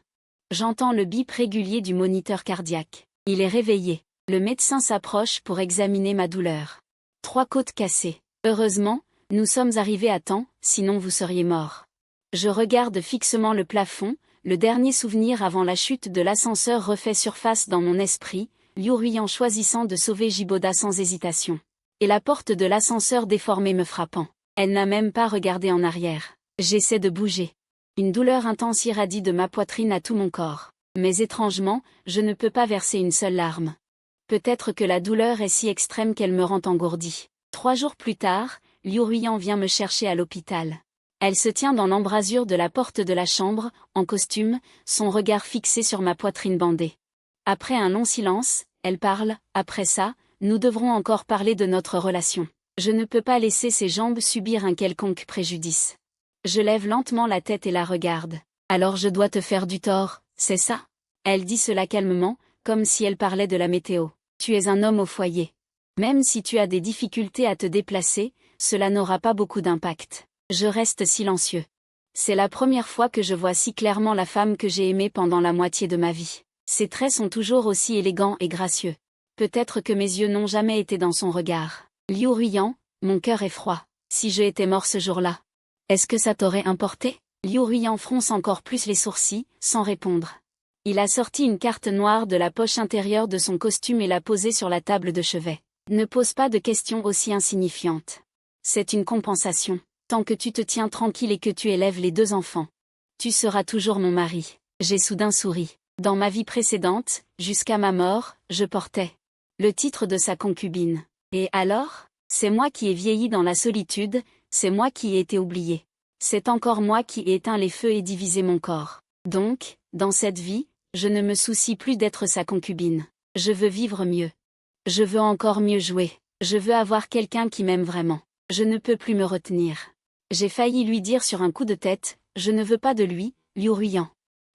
J'entends le bip régulier du moniteur cardiaque. Il est réveillé. Le médecin s'approche pour examiner ma douleur. 3 côtes cassées. Heureusement, nous sommes arrivés à temps, sinon vous seriez mort. Je regarde fixement le plafond, le dernier souvenir avant la chute de l'ascenseur refait surface dans mon esprit, Liu Ruiyan choisissant de sauver Jiboda sans hésitation. Et la porte de l'ascenseur déformée me frappant. Elle n'a même pas regardé en arrière. J'essaie de bouger. Une douleur intense irradie de ma poitrine à tout mon corps. Mais étrangement, je ne peux pas verser une seule larme. Peut-être que la douleur est si extrême qu'elle me rend engourdie. 3 jours plus tard, Liu Ruiyan vient me chercher à l'hôpital. Elle se tient dans l'embrasure de la porte de la chambre, en costume, son regard fixé sur ma poitrine bandée. Après un long silence, elle parle, après ça, nous devrons encore parler de notre relation. Je ne peux pas laisser ses jambes subir un quelconque préjudice. Je lève lentement la tête et la regarde. Alors je dois te faire du tort, c'est ça? Elle dit cela calmement, comme si elle parlait de la météo. Tu es un homme au foyer. Même si tu as des difficultés à te déplacer, cela n'aura pas beaucoup d'impact. Je reste silencieux. C'est la première fois que je vois si clairement la femme que j'ai aimée pendant la moitié de ma vie. Ses traits sont toujours aussi élégants et gracieux. Peut-être que mes yeux n'ont jamais été dans son regard. Liu Ruiyan, mon cœur est froid. Si je étais mort ce jour-là, est-ce que ça t'aurait importé? Liu Ruiyan fronce encore plus les sourcils, sans répondre. Il a sorti une carte noire de la poche intérieure de son costume et l'a posée sur la table de chevet. Ne pose pas de questions aussi insignifiantes. C'est une compensation. Tant que tu te tiens tranquille et que tu élèves les 2 enfants. Tu seras toujours mon mari. J'ai soudain souri. Dans ma vie précédente, jusqu'à ma mort, je portais le titre de sa concubine. Et alors? C'est moi qui ai vieilli dans la solitude, c'est moi qui ai été oublié. C'est encore moi qui ai éteint les feux et divisé mon corps. Donc, dans cette vie, je ne me soucie plus d'être sa concubine. Je veux vivre mieux. Je veux encore mieux jouer. Je veux avoir quelqu'un qui m'aime vraiment. Je ne peux plus me retenir. J'ai failli lui dire sur un coup de tête, je ne veux pas de lui, Liu Ruiyan.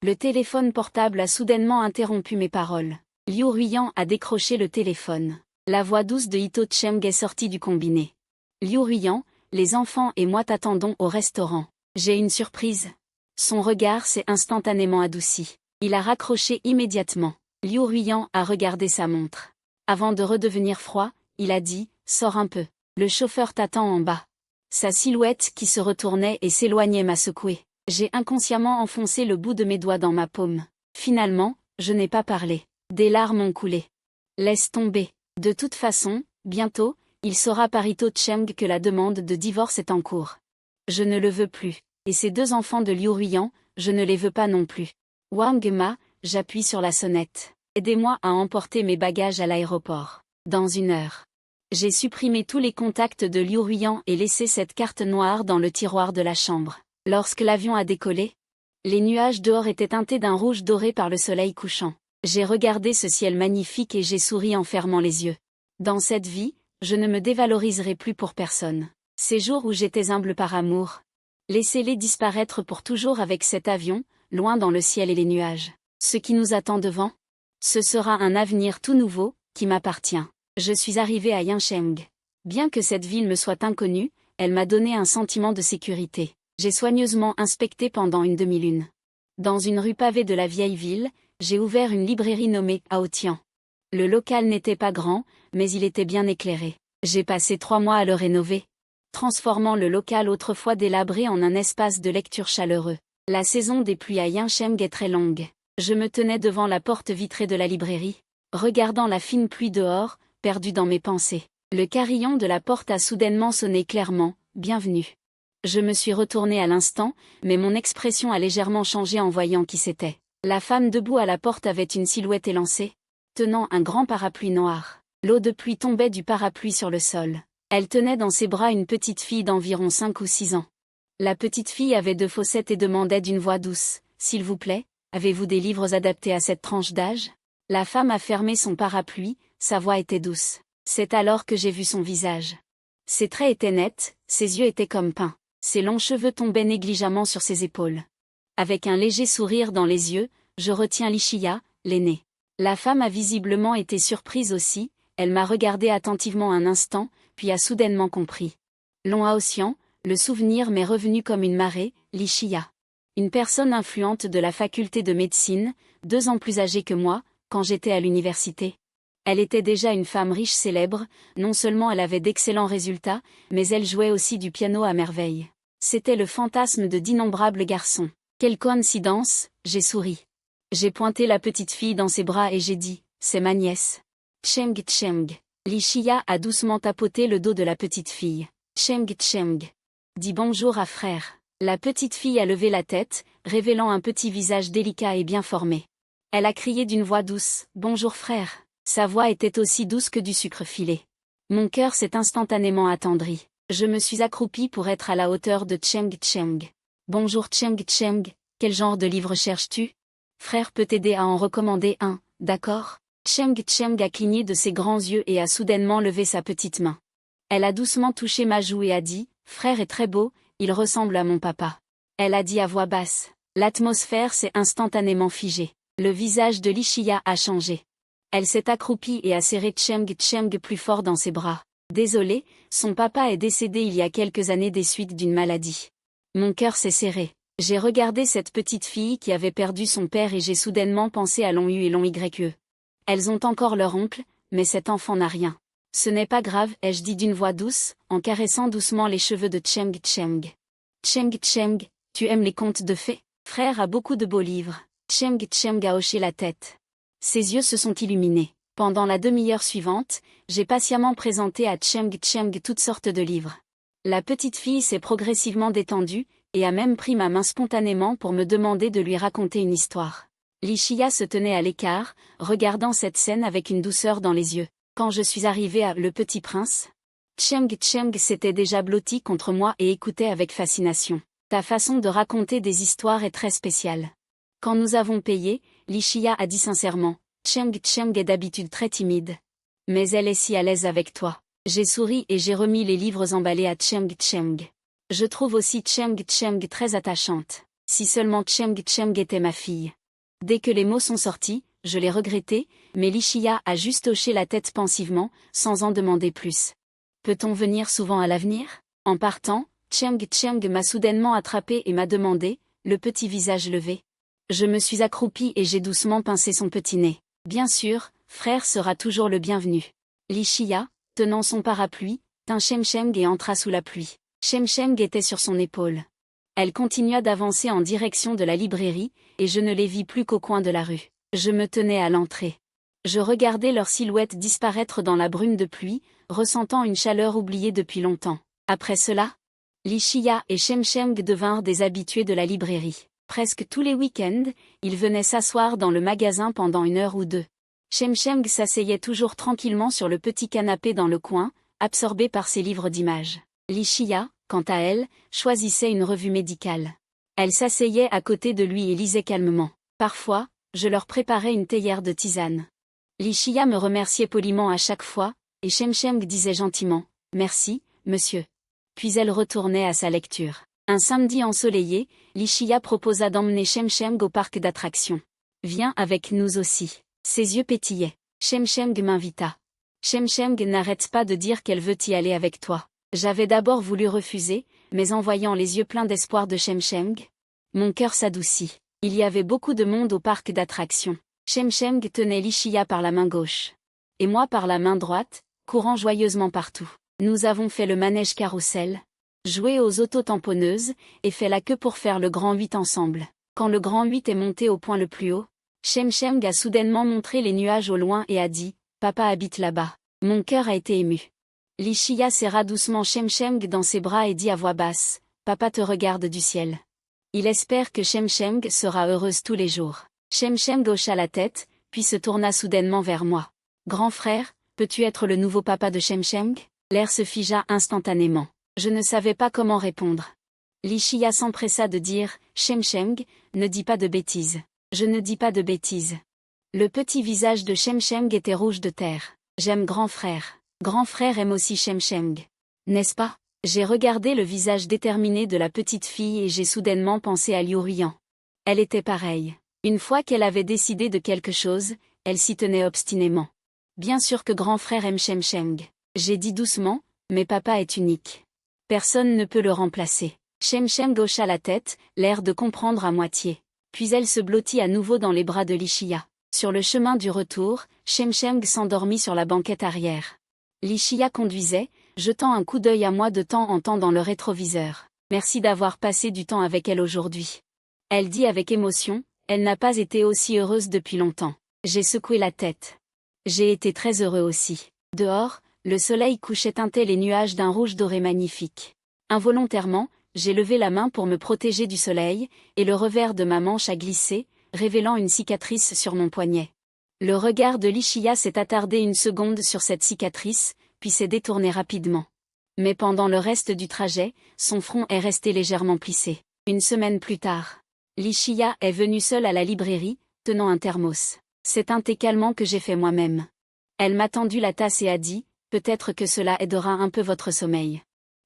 Le téléphone portable a soudainement interrompu mes paroles. Liu Ruiyan a décroché le téléphone. La voix douce de Ito Cheng est sortie du combiné. Liu Ruiyan, les enfants et moi t'attendons au restaurant. J'ai une surprise. Son regard s'est instantanément adouci. Il a raccroché immédiatement. Liu Ruiyan a regardé sa montre. Avant de redevenir froid, il a dit, sors un peu. Le chauffeur t'attend en bas. Sa silhouette qui se retournait et s'éloignait m'a secoué. J'ai inconsciemment enfoncé le bout de mes doigts dans ma paume. Finalement, je n'ai pas parlé. Des larmes ont coulé. Laisse tomber. De toute façon, bientôt, il saura par Ito Cheng que la demande de divorce est en cours. Je ne le veux plus. Et ces 2 enfants de Liu Ruiyan, je ne les veux pas non plus. Wang Ma, j'appuie sur la sonnette. Aidez-moi à emporter mes bagages à l'aéroport. Dans 1 heure. J'ai supprimé tous les contacts de Liu Ruiyan et laissé cette carte noire dans le tiroir de la chambre. Lorsque l'avion a décollé, Les nuages dehors étaient teintés d'un rouge doré par le soleil couchant. J'ai regardé ce ciel magnifique et j'ai souri en fermant les yeux. Dans cette vie, je ne me dévaloriserai plus pour personne. Ces jours où j'étais humble par amour, laissez-les disparaître pour toujours avec cet avion, loin dans le ciel et les nuages. Ce qui nous attend devant, ce sera un avenir tout nouveau, qui m'appartient. Je suis arrivé à Yincheng. Bien que cette ville me soit inconnue, elle m'a donné un sentiment de sécurité. J'ai soigneusement inspecté pendant une demi-lune. Dans une rue pavée de la vieille ville, j'ai ouvert une librairie nommée Aotian. Le local n'était pas grand, mais il était bien éclairé. J'ai passé 3 mois à le rénover, transformant le local autrefois délabré en un espace de lecture chaleureux. La saison des pluies à Yincheng est très longue. Je me tenais devant la porte vitrée de la librairie, regardant la fine pluie dehors, perdu dans mes pensées. Le carillon de la porte a soudainement sonné clairement, « Bienvenue ». Je me suis retourné à l'instant, mais mon expression a légèrement changé en voyant qui c'était. La femme debout à la porte avait une silhouette élancée, tenant un grand parapluie noir. L'eau de pluie tombait du parapluie sur le sol. Elle tenait dans ses bras une petite fille d'environ 5 ou 6 ans. La petite fille avait 2 fossettes et demandait d'une voix douce, « S'il vous plaît, avez-vous des livres adaptés à cette tranche d'âge ?» La femme a fermé son parapluie, sa voix était douce. C'est alors que j'ai vu son visage. Ses traits étaient nets, ses yeux étaient comme peints. Ses longs cheveux tombaient négligemment sur ses épaules. Avec un léger sourire dans les yeux, je retiens Lichia, l'aînée. La femme a visiblement été surprise aussi, elle m'a regardé attentivement un instant, puis a soudainement compris. Long Aotian, le souvenir m'est revenu comme une marée, Lichia. Une personne influente de la faculté de médecine, 2 ans plus âgée que moi, quand j'étais à l'université. Elle était déjà une femme riche célèbre, non seulement elle avait d'excellents résultats, mais elle jouait aussi du piano à merveille. C'était le fantasme de d'innombrables garçons. Quelle coïncidence, j'ai souri. J'ai pointé la petite fille dans ses bras et j'ai dit, c'est ma nièce. Cheng Cheng. Lichia a doucement tapoté le dos de la petite fille. Cheng Cheng. Dis bonjour à frère. La petite fille a levé la tête, révélant un petit visage délicat et bien formé. Elle a crié d'une voix douce, bonjour frère. Sa voix était aussi douce que du sucre filé. Mon cœur s'est instantanément attendri. Je me suis accroupie pour être à la hauteur de Cheng Cheng. Bonjour Cheng Cheng, quel genre de livre cherches-tu? Frère peut t'aider à en recommander un, d'accord? Cheng Cheng a cligné de ses grands yeux et a soudainement levé sa petite main. Elle a doucement touché ma joue et a dit, frère est très beau, il ressemble à mon papa. Elle a dit à voix basse. L'atmosphère s'est instantanément figée. Le visage de Lichia a changé. Elle s'est accroupie et a serré Cheng Cheng plus fort dans ses bras. Désolé, son papa est décédé il y a quelques années des suites d'une maladie. Mon cœur s'est serré. J'ai regardé cette petite fille qui avait perdu son père et j'ai soudainement pensé à Long U et Long YE. Elles ont encore leur oncle, mais cet enfant n'a rien. Ce n'est pas grave, ai-je dit d'une voix douce, en caressant doucement les cheveux de Cheng Cheng. Cheng Cheng, tu aimes les contes de fées? Frère a beaucoup de beaux livres. Cheng Cheng a hoché la tête. Ses yeux se sont illuminés. Pendant la demi-heure suivante, j'ai patiemment présenté à Cheng Cheng toutes sortes de livres. La petite fille s'est progressivement détendue, et a même pris ma main spontanément pour me demander de lui raconter une histoire. Lichia se tenait à l'écart, regardant cette scène avec une douceur dans les yeux. Quand je suis arrivé à Le Petit Prince, Cheng Cheng s'était déjà blotti contre moi et écoutait avec fascination. Ta façon de raconter des histoires est très spéciale. Quand nous avons payé, Lichia a dit sincèrement, Cheng Cheng est d'habitude très timide. Mais elle est si à l'aise avec toi. J'ai souri et j'ai remis les livres emballés à Cheng Cheng. Je trouve aussi Cheng Cheng très attachante. Si seulement Cheng Cheng était ma fille. Dès que les mots sont sortis, je l'ai regretté, mais Lichia a juste hoché la tête pensivement, sans en demander plus. Peut-on venir souvent à l'avenir? En partant, Cheng Cheng m'a soudainement attrapé et m'a demandé, le petit visage levé. Je me suis accroupie et j'ai doucement pincé son petit nez. Bien sûr, frère sera toujours le bienvenu. Lichia, tenant son parapluie, tint Cheng Cheng et entra sous la pluie. Cheng Cheng était sur son épaule. Elle continua d'avancer en direction de la librairie, et je ne les vis plus qu'au coin de la rue. Je me tenais à l'entrée. Je regardais leurs silhouettes disparaître dans la brume de pluie, ressentant une chaleur oubliée depuis longtemps. Après cela, Lichia et Cheng Cheng devinrent des habitués de la librairie. Presque tous les week-ends, ils venaient s'asseoir dans le magasin pendant 1 heure ou 2. Cheng Cheng s'asseyait toujours tranquillement sur le petit canapé dans le coin, absorbé par ses livres d'images. Lichia, quant à elle, choisissait une revue médicale. Elle s'asseyait à côté de lui et lisait calmement. Parfois, je leur préparais une théière de tisane. Lichia me remerciait poliment à chaque fois, et Shemsheng disait gentiment « Merci, monsieur ». Puis elle retournait à sa lecture. Un samedi ensoleillé, Lichia proposa d'emmener Shemsheng au parc d'attractions. « Viens avec nous aussi ». Ses yeux pétillaient. Shemsheng m'invita. Shemsheng n'arrête pas de dire qu'elle veut y aller avec toi. J'avais d'abord voulu refuser, mais en voyant les yeux pleins d'espoir de Shemsheng, mon cœur s'adoucit. Il y avait beaucoup de monde au parc d'attractions. Shemsheng tenait Lichia par la main gauche. Et moi par la main droite, courant joyeusement partout. Nous avons fait le manège carrousel, joué aux auto-tamponneuses, et fait la queue pour faire le grand 8 ensemble. Quand le grand 8 est monté au point le plus haut, Shemsheng a soudainement montré les nuages au loin et a dit « Papa habite là-bas ». Mon cœur a été ému. Lichia serra doucement Shemsheng dans ses bras et dit à voix basse « Papa te regarde du ciel ». Il espère que Shemsheng sera heureuse tous les jours. Shemsheng hocha la tête, puis se tourna soudainement vers moi. « Grand frère, peux-tu être le nouveau papa de Shemsheng ?» L'air se figea instantanément. Je ne savais pas comment répondre. Lichia s'empressa de dire « Shemsheng, ne dis pas de bêtises. » Je ne dis pas de bêtises. Le petit visage de Shemsheng était rouge de terre. J'aime grand frère. Grand frère aime aussi Shemsheng. N'est-ce pas? J'ai regardé le visage déterminé de la petite fille et j'ai soudainement pensé à Liu Ruiyan. Elle était pareille. Une fois qu'elle avait décidé de quelque chose, elle s'y tenait obstinément. Bien sûr que grand frère aime Shemsheng. J'ai dit doucement, mais papa est unique. Personne ne peut le remplacer. Shemsheng hocha la tête, l'air de comprendre à moitié. Puis elle se blottit à nouveau dans les bras de Lichia. Sur le chemin du retour, Shemsheng s'endormit sur la banquette arrière. Lichia conduisait, jetant un coup d'œil à moi de temps en temps dans le rétroviseur. « Merci d'avoir passé du temps avec elle aujourd'hui. » Elle dit avec émotion, elle n'a pas été aussi heureuse depuis longtemps. J'ai secoué la tête. J'ai été très heureux aussi. Dehors, le soleil couchait teintait les nuages d'un rouge doré magnifique. Involontairement, j'ai levé la main pour me protéger du soleil, et le revers de ma manche a glissé, révélant une cicatrice sur mon poignet. Le regard de Lichia s'est attardé une seconde sur cette cicatrice, puis s'est détourné rapidement. Mais pendant le reste du trajet, son front est resté légèrement plissé. Une semaine plus tard, Lichia est venue seule à la librairie, tenant un thermos. C'est un thé calmant que j'ai fait moi-même. Elle m'a tendu la tasse et a dit « Peut-être que cela aidera un peu votre sommeil ».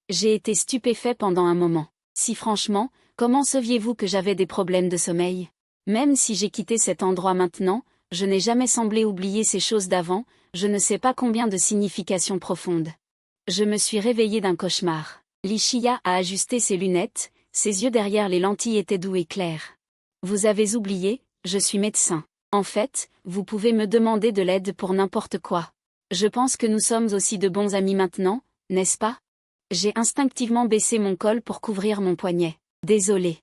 J'ai été stupéfait pendant un moment. Si franchement, comment saviez-vous que j'avais des problèmes de sommeil? Même si j'ai quitté cet endroit maintenant, je n'ai jamais semblé oublier ces choses d'avant, je ne sais pas combien de significations profondes. Je me suis réveillée d'un cauchemar. Lichia a ajusté ses lunettes, ses yeux derrière les lentilles étaient doux et clairs. Vous avez oublié, je suis médecin. En fait, vous pouvez me demander de l'aide pour n'importe quoi. Je pense que nous sommes aussi de bons amis maintenant, n'est-ce pas? J'ai instinctivement baissé mon col pour couvrir mon poignet. Désolée.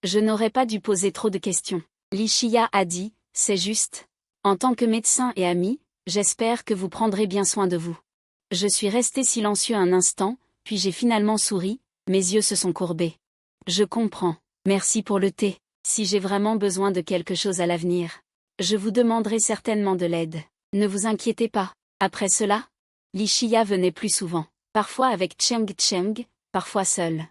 Je n'aurais pas dû poser trop de questions. Lichia a dit, c'est juste. En tant que médecin et ami, j'espère que vous prendrez bien soin de vous. Je suis resté silencieux un instant, puis j'ai finalement souri, mes yeux se sont courbés. Je comprends. Merci pour le thé. Si j'ai vraiment besoin de quelque chose à l'avenir, je vous demanderai certainement de l'aide. Ne vous inquiétez pas. Après cela, Lichia venait plus souvent. Parfois avec Cheng, parfois seule.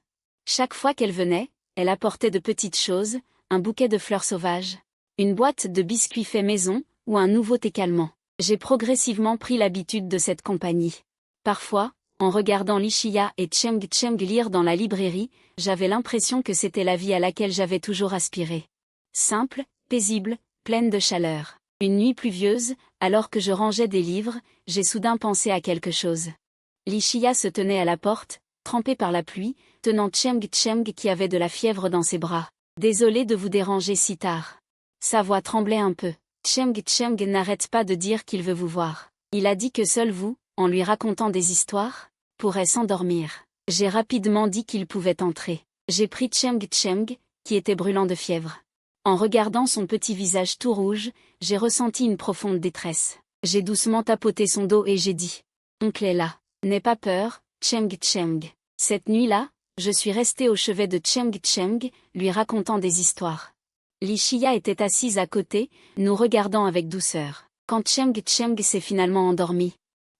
Chaque fois qu'elle venait, elle apportait de petites choses, un bouquet de fleurs sauvages, une boîte de biscuits faits maison, ou un nouveau thé calmant. J'ai progressivement pris l'habitude de cette compagnie. Parfois, en regardant Lichia et Cheng lire dans la librairie, j'avais l'impression que c'était la vie à laquelle j'avais toujours aspiré. Simple, paisible, pleine de chaleur. Une nuit pluvieuse, alors que je rangeais des livres, j'ai soudain pensé à quelque chose. Lichia se tenait à la porte, trempée par la pluie, tenant Cheng qui avait de la fièvre dans ses bras. Désolé de vous déranger si tard. Sa voix tremblait un peu. Cheng n'arrête pas de dire qu'il veut vous voir. Il a dit que seul vous, en lui racontant des histoires, pourrait s'endormir. J'ai rapidement dit qu'il pouvait entrer. J'ai pris Cheng, qui était brûlant de fièvre. En regardant son petit visage tout rouge, j'ai ressenti une profonde détresse. J'ai doucement tapoté son dos et j'ai dit « Oncle est là. N'aie pas peur, Cheng. » Cette nuit-là, je suis resté au chevet de Cheng, lui racontant des histoires. Lichia était assise à côté, nous regardant avec douceur. Quand Cheng s'est finalement endormi,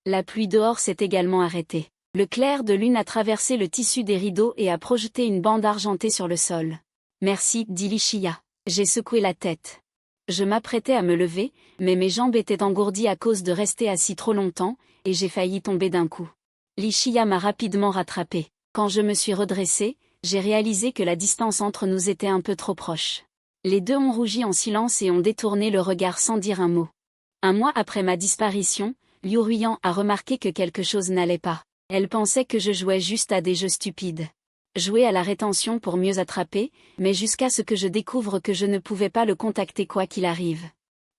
la pluie dehors s'est également arrêtée. Le clair de lune a traversé le tissu des rideaux et a projeté une bande argentée sur le sol. Merci, dit Li Shia. J'ai secoué la tête. Je m'apprêtais à me lever, mais mes jambes étaient engourdies à cause de rester assis trop longtemps, et j'ai failli tomber d'un coup. Li Shia m'a rapidement rattrapé. Quand je me suis redressée, j'ai réalisé que la distance entre nous était un peu trop proche. Les deux ont rougi en silence et ont détourné le regard sans dire un mot. Un mois après ma disparition, Liu Ruiyan a remarqué que quelque chose n'allait pas. Elle pensait que je jouais juste à des jeux stupides. Jouer à la rétention pour mieux attraper, mais jusqu'à ce que je découvre que je ne pouvais pas le contacter quoi qu'il arrive.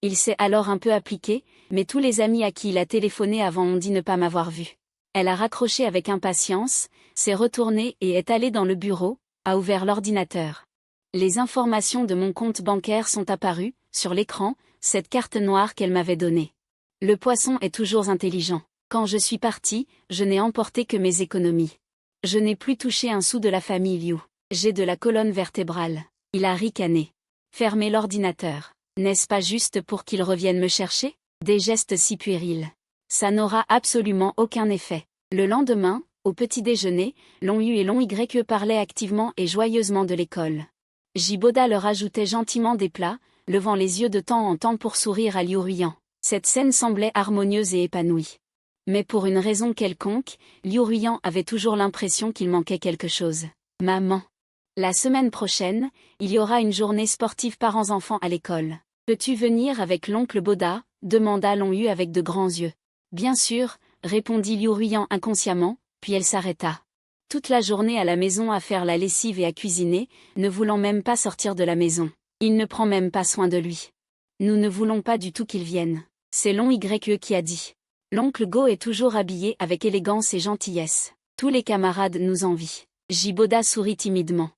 Il s'est alors un peu appliqué, mais tous les amis à qui il a téléphoné avant ont dit ne pas m'avoir vu. Elle a raccroché avec impatience, s'est retournée et est allée dans le bureau, a ouvert l'ordinateur. Les informations de mon compte bancaire sont apparues, sur l'écran, cette carte noire qu'elle m'avait donnée. Le poisson est toujours intelligent. Quand je suis partie, je n'ai emporté que mes économies. Je n'ai plus touché un sou de la famille Liu. J'ai de la colonne vertébrale. Il a ricané. Fermez l'ordinateur. N'est-ce pas juste pour qu'il revienne me chercher? Des gestes si puérils. Ça n'aura absolument aucun effet. Le lendemain, au petit déjeuner, Long Yu et Long Y parlaient activement et joyeusement de l'école. Jiboda leur ajoutait gentiment des plats, levant les yeux de temps en temps pour sourire à Liu Ruiyan. Cette scène semblait harmonieuse et épanouie. Mais pour une raison quelconque, Liu Ruiyan avait toujours l'impression qu'il manquait quelque chose. Maman. La semaine prochaine, il y aura une journée sportive parents-enfants à l'école. Peux-tu venir avec l'oncle Boda? Demanda Long Yu avec de grands yeux. Bien sûr, répondit Liu Ruiyan inconsciemment, puis elle s'arrêta. Toute la journée à la maison à faire la lessive et à cuisiner, ne voulant même pas sortir de la maison. Il ne prend même pas soin de lui. Nous ne voulons pas du tout qu'il vienne. C'est Long Y qui a dit. L'oncle Go est toujours habillé avec élégance et gentillesse. Tous les camarades nous envient. Jiboda sourit timidement.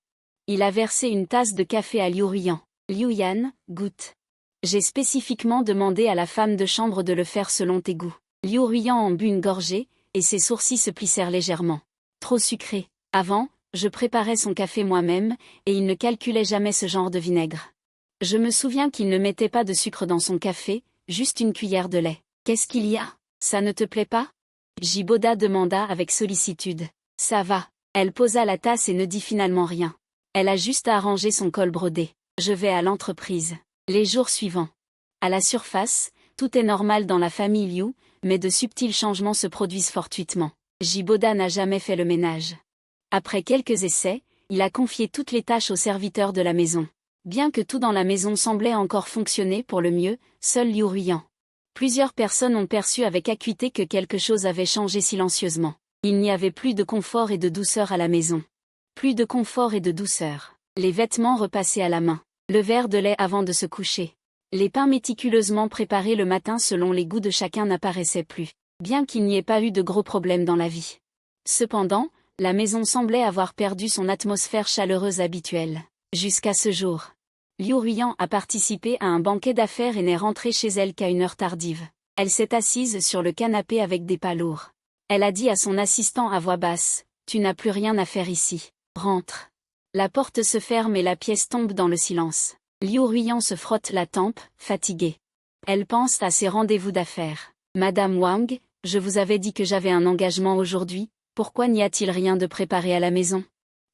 Il a versé une tasse de café à Liu Ruiyan. Liu Yan, goûte. J'ai spécifiquement demandé à la femme de chambre de le faire selon tes goûts. Liu Ruiyan en but une gorgée, et ses sourcils se plissèrent légèrement. Trop sucré. Avant, je préparais son café moi-même, et il ne calculait jamais ce genre de vinaigre. Je me souviens qu'il ne mettait pas de sucre dans son café, juste une cuillère de lait. Qu'est-ce qu'il y a? Ça ne te plaît pas? Jiboda demanda avec sollicitude. Ça va. Elle posa la tasse et ne dit finalement rien. Elle a juste à arranger son col brodé. Je vais à l'entreprise. Les jours suivants. À la surface, tout est normal dans la famille Liu, mais de subtils changements se produisent fortuitement. Jiboda n'a jamais fait le ménage. Après quelques essais, il a confié toutes les tâches aux serviteurs de la maison. Bien que tout dans la maison semblait encore fonctionner pour le mieux, seul Liu Ruiyan. Plusieurs personnes ont perçu avec acuité que quelque chose avait changé silencieusement. Il n'y avait plus de confort et de douceur à la maison. Plus de confort et de douceur. Les vêtements repassés à la main. Le verre de lait avant de se coucher. Les pains méticuleusement préparés le matin selon les goûts de chacun n'apparaissaient plus, bien qu'il n'y ait pas eu de gros problèmes dans la vie. Cependant, la maison semblait avoir perdu son atmosphère chaleureuse habituelle. Jusqu'à ce jour. Liu Ruiyan a participé à un banquet d'affaires et n'est rentrée chez elle qu'à une heure tardive. Elle s'est assise sur le canapé avec des pas lourds. Elle a dit à son assistant à voix basse, « Tu n'as plus rien à faire ici. Rentre. » La porte se ferme et la pièce tombe dans le silence. Liu Ruiyan se frotte la tempe, fatiguée. Elle pense à ses rendez-vous d'affaires. « Madame Wang, je vous avais dit que j'avais un engagement aujourd'hui, pourquoi n'y a-t-il rien de préparé à la maison ?»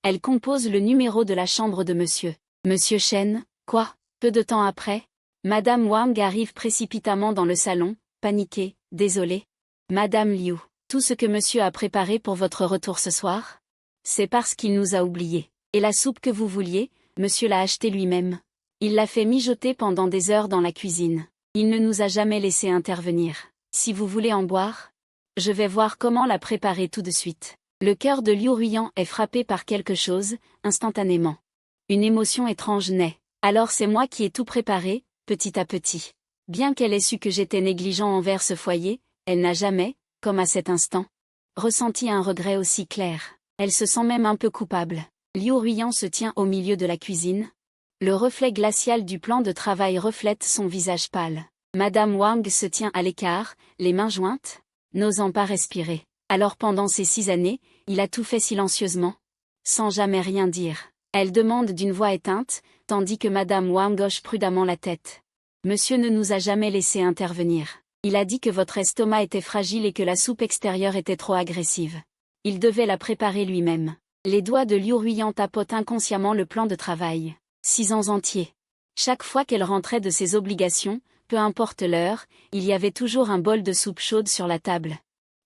Elle compose le numéro de la chambre de monsieur. Monsieur Chen, quoi? Peu de temps après, Madame Wang arrive précipitamment dans le salon, paniquée, désolée. Madame Liu, tout ce que monsieur a préparé pour votre retour ce soir? C'est parce qu'il nous a oubliés. Et la soupe que vous vouliez, monsieur l'a achetée lui-même. Il l'a fait mijoter pendant des heures dans la cuisine. Il ne nous a jamais laissé intervenir. Si vous voulez en boire, je vais voir comment la préparer tout de suite. Le cœur de Liu Ruiyan est frappé par quelque chose, instantanément. Une émotion étrange naît. Alors c'est moi qui ai tout préparé, petit à petit. Bien qu'elle ait su que j'étais négligent envers ce foyer, elle n'a jamais, comme à cet instant, ressenti un regret aussi clair. Elle se sent même un peu coupable. Liu Ruiyan se tient au milieu de la cuisine. Le reflet glacial du plan de travail reflète son visage pâle. Madame Wang se tient à l'écart, les mains jointes, n'osant pas respirer. Alors pendant ces 6 années, il a tout fait silencieusement, sans jamais rien dire. Elle demande d'une voix éteinte, tandis que Madame Wang hoche prudemment la tête. Monsieur ne nous a jamais laissé intervenir. Il a dit que votre estomac était fragile et que la soupe extérieure était trop agressive. Il devait la préparer lui-même. Les doigts de Liu Ruiyan tapotent inconsciemment le plan de travail. 6 ans entiers. Chaque fois qu'elle rentrait de ses obligations, peu importe l'heure, il y avait toujours un bol de soupe chaude sur la table.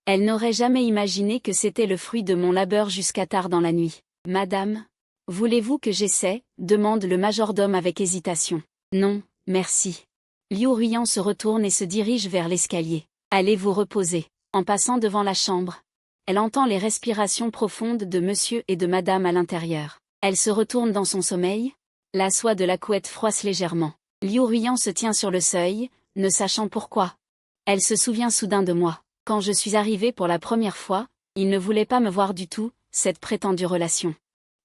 Elle n'aurait jamais imaginé que c'était le fruit de mon labeur jusqu'à tard dans la nuit. « Madame, voulez-vous que j'essaie ?» demande le majordome avec hésitation. « Non, merci. » Liu Ruiyan se retourne et se dirige vers l'escalier. « Allez vous reposer. » En passant devant la chambre, elle entend les respirations profondes de monsieur et de madame à l'intérieur. Elle se retourne dans son sommeil. La soie de la couette froisse légèrement. Liu Ruiyan se tient sur le seuil, ne sachant pourquoi. Elle se souvient soudain de moi. Quand je suis arrivée pour la première fois, il ne voulait pas me voir du tout, cette prétendue relation.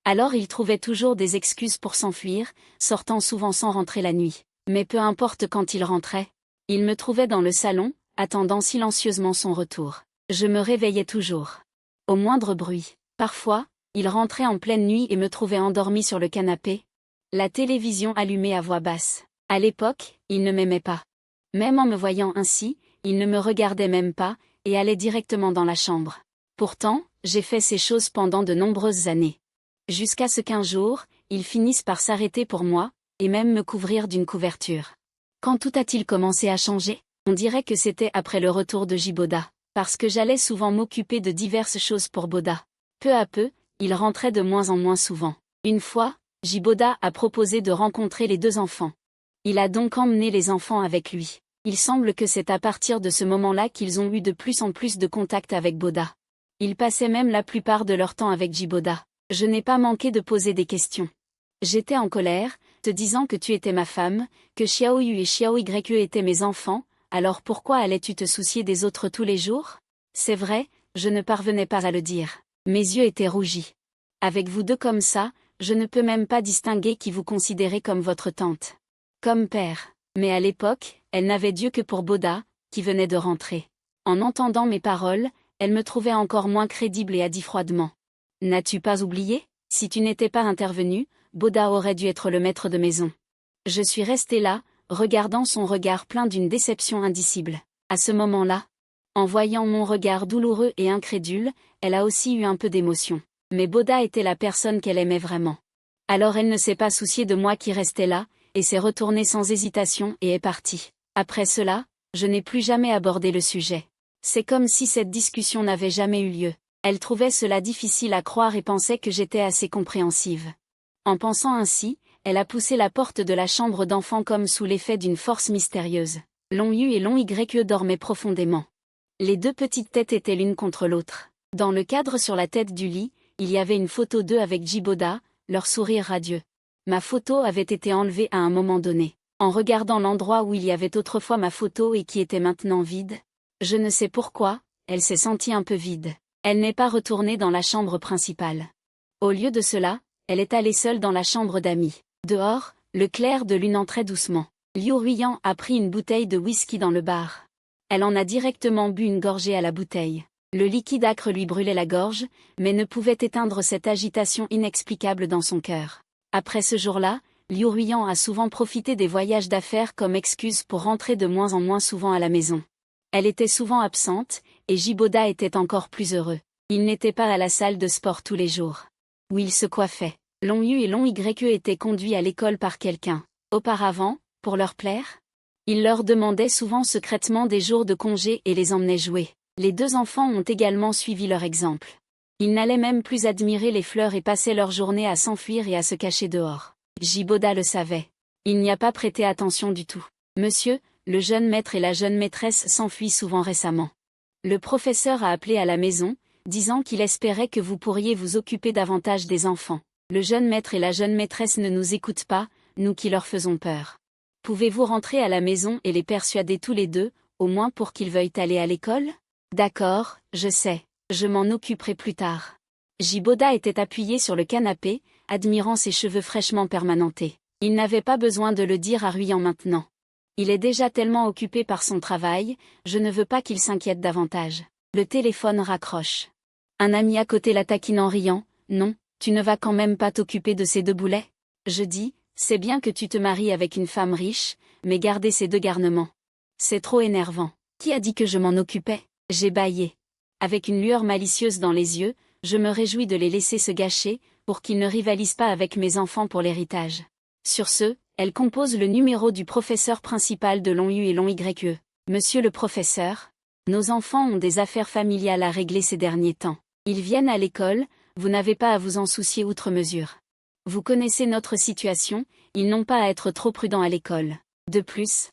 Alors il trouvait toujours des excuses pour s'enfuir, sortant souvent sans rentrer la nuit. Mais peu importe quand il rentrait, il me trouvait dans le salon, attendant silencieusement son retour. Je me réveillais toujours. Au moindre bruit. Parfois, il rentrait en pleine nuit et me trouvait endormie sur le canapé, la télévision allumée à voix basse. À l'époque, il ne m'aimait pas. Même en me voyant ainsi, il ne me regardait même pas, et allait directement dans la chambre. Pourtant, j'ai fait ces choses pendant de nombreuses années. Jusqu'à ce qu'un jour, ils finissent par s'arrêter pour moi, et même me couvrir d'une couverture. Quand tout a-t-il commencé à changer? On dirait que c'était après le retour de Jiboda, parce que j'allais souvent m'occuper de diverses choses pour Boda. Peu à peu, il rentrait de moins en moins souvent. Une fois, Jiboda a proposé de rencontrer les 2 enfants. Il a donc emmené les enfants avec lui. Il semble que c'est à partir de ce moment-là qu'ils ont eu de plus en plus de contact avec Boda. Ils passaient même la plupart de leur temps avec Jiboda. Je n'ai pas manqué de poser des questions. J'étais en colère, te disant que tu étais ma femme, que Xiao Yu et Xiao Yue étaient mes enfants, alors pourquoi allais-tu te soucier des autres tous les jours? C'est vrai, je ne parvenais pas à le dire. Mes yeux étaient rougis. Avec vous 2 comme ça, je ne peux même pas distinguer qui vous considérez comme votre tante. Comme père. Mais à l'époque, elle n'avait Dieu que pour Boda, qui venait de rentrer. En entendant mes paroles, elle me trouvait encore moins crédible et a dit froidement. N'as-tu pas oublié? Si tu n'étais pas intervenu, Boda aurait dû être le maître de maison. Je suis restée là, regardant son regard plein d'une déception indicible. À ce moment-là, en voyant mon regard douloureux et incrédule, elle a aussi eu un peu d'émotion. Mais Boda était la personne qu'elle aimait vraiment. Alors elle ne s'est pas souciée de moi qui restais là, et s'est retournée sans hésitation et est partie. Après cela, je n'ai plus jamais abordé le sujet. C'est comme si cette discussion n'avait jamais eu lieu. Elle trouvait cela difficile à croire et pensait que j'étais assez compréhensive. En pensant ainsi, elle a poussé la porte de la chambre d'enfant comme sous l'effet d'une force mystérieuse. Long Yu et Long Yue dormaient profondément. Les 2 petites têtes étaient l'une contre l'autre. Dans le cadre sur la tête du lit, il y avait une photo d'eux avec Jiboda, leur sourire radieux. Ma photo avait été enlevée à un moment donné. En regardant l'endroit où il y avait autrefois ma photo et qui était maintenant vide, je ne sais pourquoi, elle s'est sentie un peu vide. Elle n'est pas retournée dans la chambre principale. Au lieu de cela, elle est allée seule dans la chambre d'amis. Dehors, le clair de lune entrait doucement. Liu Ruiyan a pris une bouteille de whisky dans le bar. Elle en a directement bu une gorgée à la bouteille. Le liquide âcre lui brûlait la gorge, mais ne pouvait éteindre cette agitation inexplicable dans son cœur. Après ce jour-là, Liu Ruiyan a souvent profité des voyages d'affaires comme excuse pour rentrer de moins en moins souvent à la maison. Elle était souvent absente, et Jiboda était encore plus heureux. Il n'était pas à la salle de sport tous les jours, où il se coiffait. Long Yu et Long Yue étaient conduits à l'école par quelqu'un. Auparavant, pour leur plaire, il leur demandait souvent secrètement des jours de congé et les emmenait jouer. Les 2 enfants ont également suivi leur exemple. Ils n'allaient même plus admirer les fleurs et passaient leur journée à s'enfuir et à se cacher dehors. Jiboda le savait. Il n'y a pas prêté attention du tout. Monsieur, le jeune maître et la jeune maîtresse s'enfuient souvent récemment. Le professeur a appelé à la maison, disant qu'il espérait que vous pourriez vous occuper davantage des enfants. Le jeune maître et la jeune maîtresse ne nous écoutent pas, nous qui leur faisons peur. Pouvez-vous rentrer à la maison et les persuader tous les 2, au moins pour qu'ils veuillent aller à l'école? D'accord, je sais, je m'en occuperai plus tard. Jiboda était appuyé sur le canapé, admirant ses cheveux fraîchement permanentés. Il n'avait pas besoin de le dire à Ruiyan maintenant. Il est déjà tellement occupé par son travail, je ne veux pas qu'il s'inquiète davantage. Le téléphone raccroche. Un ami à côté la taquine en riant. Non, tu ne vas quand même pas t'occuper de ces 2 boulets? Je dis, c'est bien que tu te maries avec une femme riche, mais gardez ces 2 garnements. C'est trop énervant. Qui a dit que je m'en occupais? J'ai bâillé. Avec une lueur malicieuse dans les yeux, je me réjouis de les laisser se gâcher, pour qu'ils ne rivalisent pas avec mes enfants pour l'héritage. Sur ce, elle compose le numéro du professeur principal de l'ONU et l'ONYE. Monsieur le professeur, nos enfants ont des affaires familiales à régler ces derniers temps. Ils viennent à l'école, vous n'avez pas à vous en soucier outre mesure. Vous connaissez notre situation, ils n'ont pas à être trop prudents à l'école. De plus,